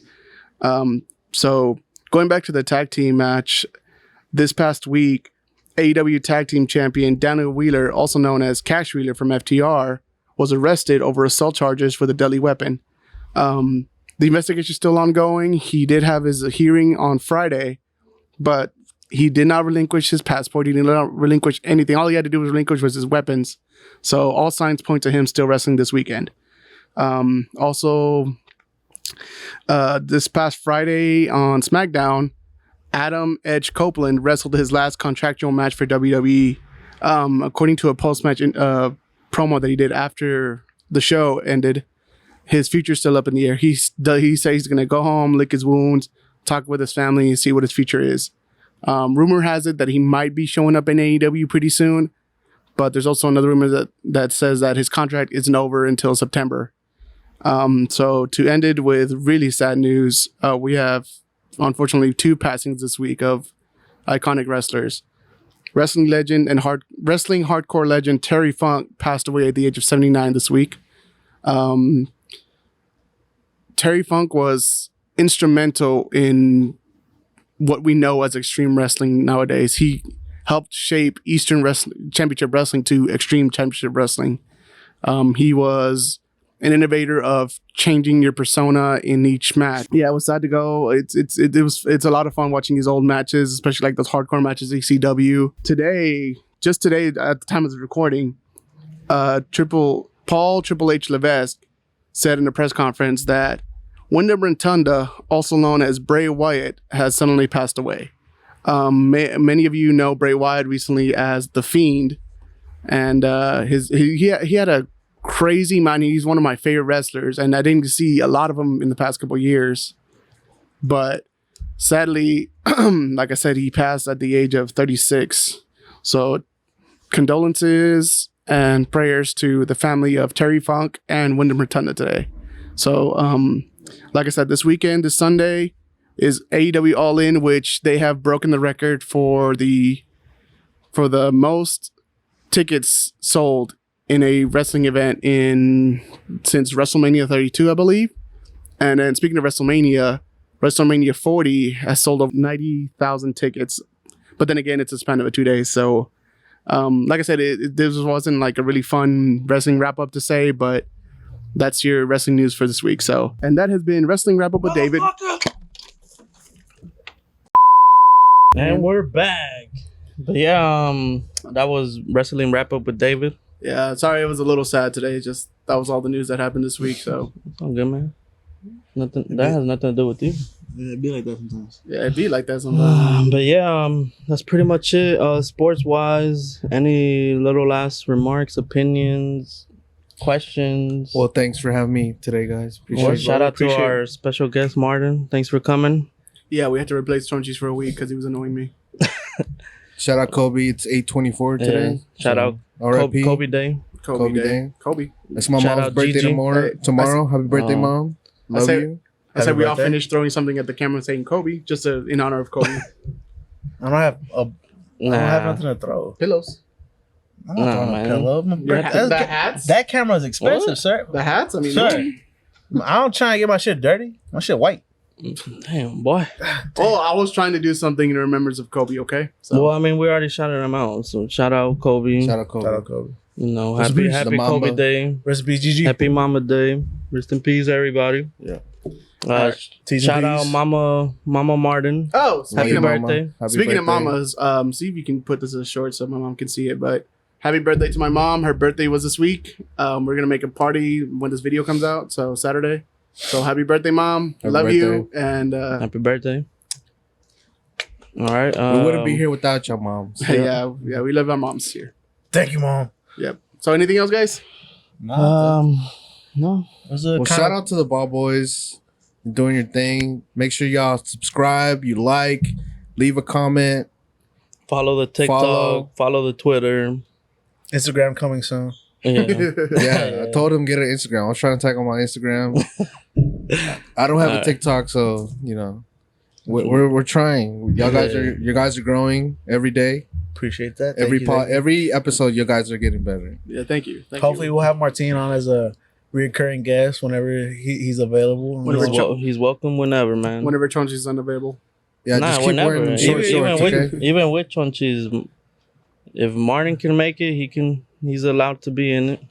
So going back to the tag team match, this past week, AEW Tag Team Champion Daniel Wheeler, also known as Cash Wheeler from FTR, was arrested over assault charges for the deadly weapon. The investigation is still ongoing. He did have his hearing on Friday, but he did not relinquish his passport. He did not relinquish anything. All he had to do was relinquish was his weapons. So all signs point to him still wrestling this weekend. Also, this past Friday on SmackDown, Adam Edge Copeland wrestled his last contractual match for WWE. According to a post-match promo that he did after the show ended, his future's still up in the air. He says he's going to go home, lick his wounds, talk with his family, and see what his future is. Rumor has it that he might be showing up in AEW pretty soon, but there's also another rumor that says that his contract isn't over until September. So to end it with really sad news, we have unfortunately 2 passings this week of iconic wrestlers. Wrestling legend and wrestling hardcore legend Terry Funk passed away at the age of 79 this week. Terry Funk was instrumental in what we know as extreme wrestling nowadays. He helped shape Eastern Championship Wrestling to Extreme Championship Wrestling. He was an innovator of changing your persona in each match. Yeah, it was sad to go. It's a lot of fun watching these old matches, especially like those hardcore matches at ECW. Just today, at the time of the recording, Triple H Levesque said in a press conference that Wyndham Rotunda, also known as Bray Wyatt, has suddenly passed away. Many of you know Bray Wyatt recently as The Fiend, and he had a crazy mind. He's one of my favorite wrestlers, and I didn't see a lot of them in the past couple of years. But sadly, like I said, he passed at the age of 36. So condolences and prayers to the family of Terry Funk and Wyndham Rotunda today. So, like I said, this weekend, this Sunday, is AEW All In, which they have broken the record for the most tickets sold in a wrestling event since WrestleMania 32, I believe. And then speaking of WrestleMania 40 has sold over 90,000 tickets. But then again, it's a span of 2 days. So, like I said, this wasn't like a really fun wrestling wrap up to say, but that's your wrestling news for this week. So, and that has been Wrestling Wrap Up with David. And we're back. But yeah, that was Wrestling Wrap Up with David. Yeah, sorry it was a little sad today. Just that was all the news that happened this week. So It's all good, man. Nothing that has nothing to do with you. Yeah, it'd be like that sometimes. yeah, it'd be like that sometimes. But yeah, that's pretty much it. Sports wise, any little last remarks, opinions, questions? Well, thanks for having me today, guys. Or shout out to our special guest Martin. Thanks for coming. Yeah, we had to replace Stone Cheese for a week because he was annoying me. Shout out Kobe. It's 8/24 today. Shout out R.I.P. Kobe Day. Kobe Day. Kobe. It's my Shout mom's out birthday Gigi. tomorrow. Happy birthday, Mom. Love you. I said Happy we all birthday. finished throwing something at the camera saying Kobe, just in honor of Kobe. I don't have nothing to throw. Pillows. I'm not Nah, throwing man. a pillow. The hats? That camera is expensive, What? sir. The hats? I mean, Sir. I don't try and get my shit dirty. My shit white. Damn, boy. Oh, I was trying to do something in remembrance of Kobe, okay? So, Well, I mean, we already shouted him out. So shout out Kobe. Shout out Kobe. Shout out Kobe. You know, Rest in peace, happy the Kobe Mamba. Day. Rest in peace, GG. Happy Mama Day. Rest in peace, everybody. Yeah. T's and Shout out P's. Mama Martin. oh, Happy Happy Mama. birthday. Happy speaking of birthday. mamas, see if you can put this as short so my mom can see it. But happy birthday to my mom. Her birthday was this week. We're gonna make a party when this video comes out, so Saturday. So happy birthday, mom. Happy Love birthday. you. And Happy birthday. All right. We wouldn't be here without your moms. yeah, we love our moms here. Thank you, Mom. Yep. So anything else, guys? No. It was a Well, shout out to the BallBoyz. You're doing your thing. Make sure y'all subscribe, you like, leave a comment. Follow the TikTok. Follow the Twitter. Instagram coming soon. Yeah. Yeah, I told him get an Instagram. I was trying to tag on my Instagram. I don't have a TikTok, so you know, we're trying. You guys are growing every day. Appreciate that. Every episode, you guys are getting better. Yeah, thank you. Hopefully, we'll have Martin on as a recurring guest whenever he's available. He's welcome whenever, man. Whenever Chonchi's unavailable. Yeah, just keep wearing them short shorts, okay? Even with Chonchi's, if Martin can make it, he's allowed to be in it.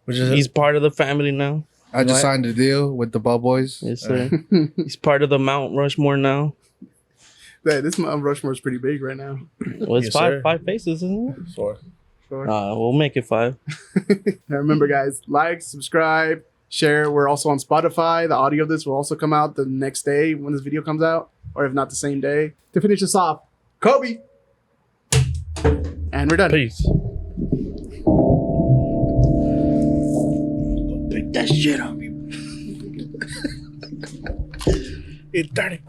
He's part of the family now. I just signed a deal with the BallBoyz. Yes, sir. He's part of the Mount Rushmore now. Yeah, this Mount Rushmore is pretty big right now. Well, it's Yes, five faces, isn't it? Sure. We'll make it 5. Now remember, guys, like, subscribe, share. We're also on Spotify. The audio of this will also come out the next day when this video comes out, or if not the same day. To finish this off, Kobe. And we're done. Peace. Pick that shit up. It's 30.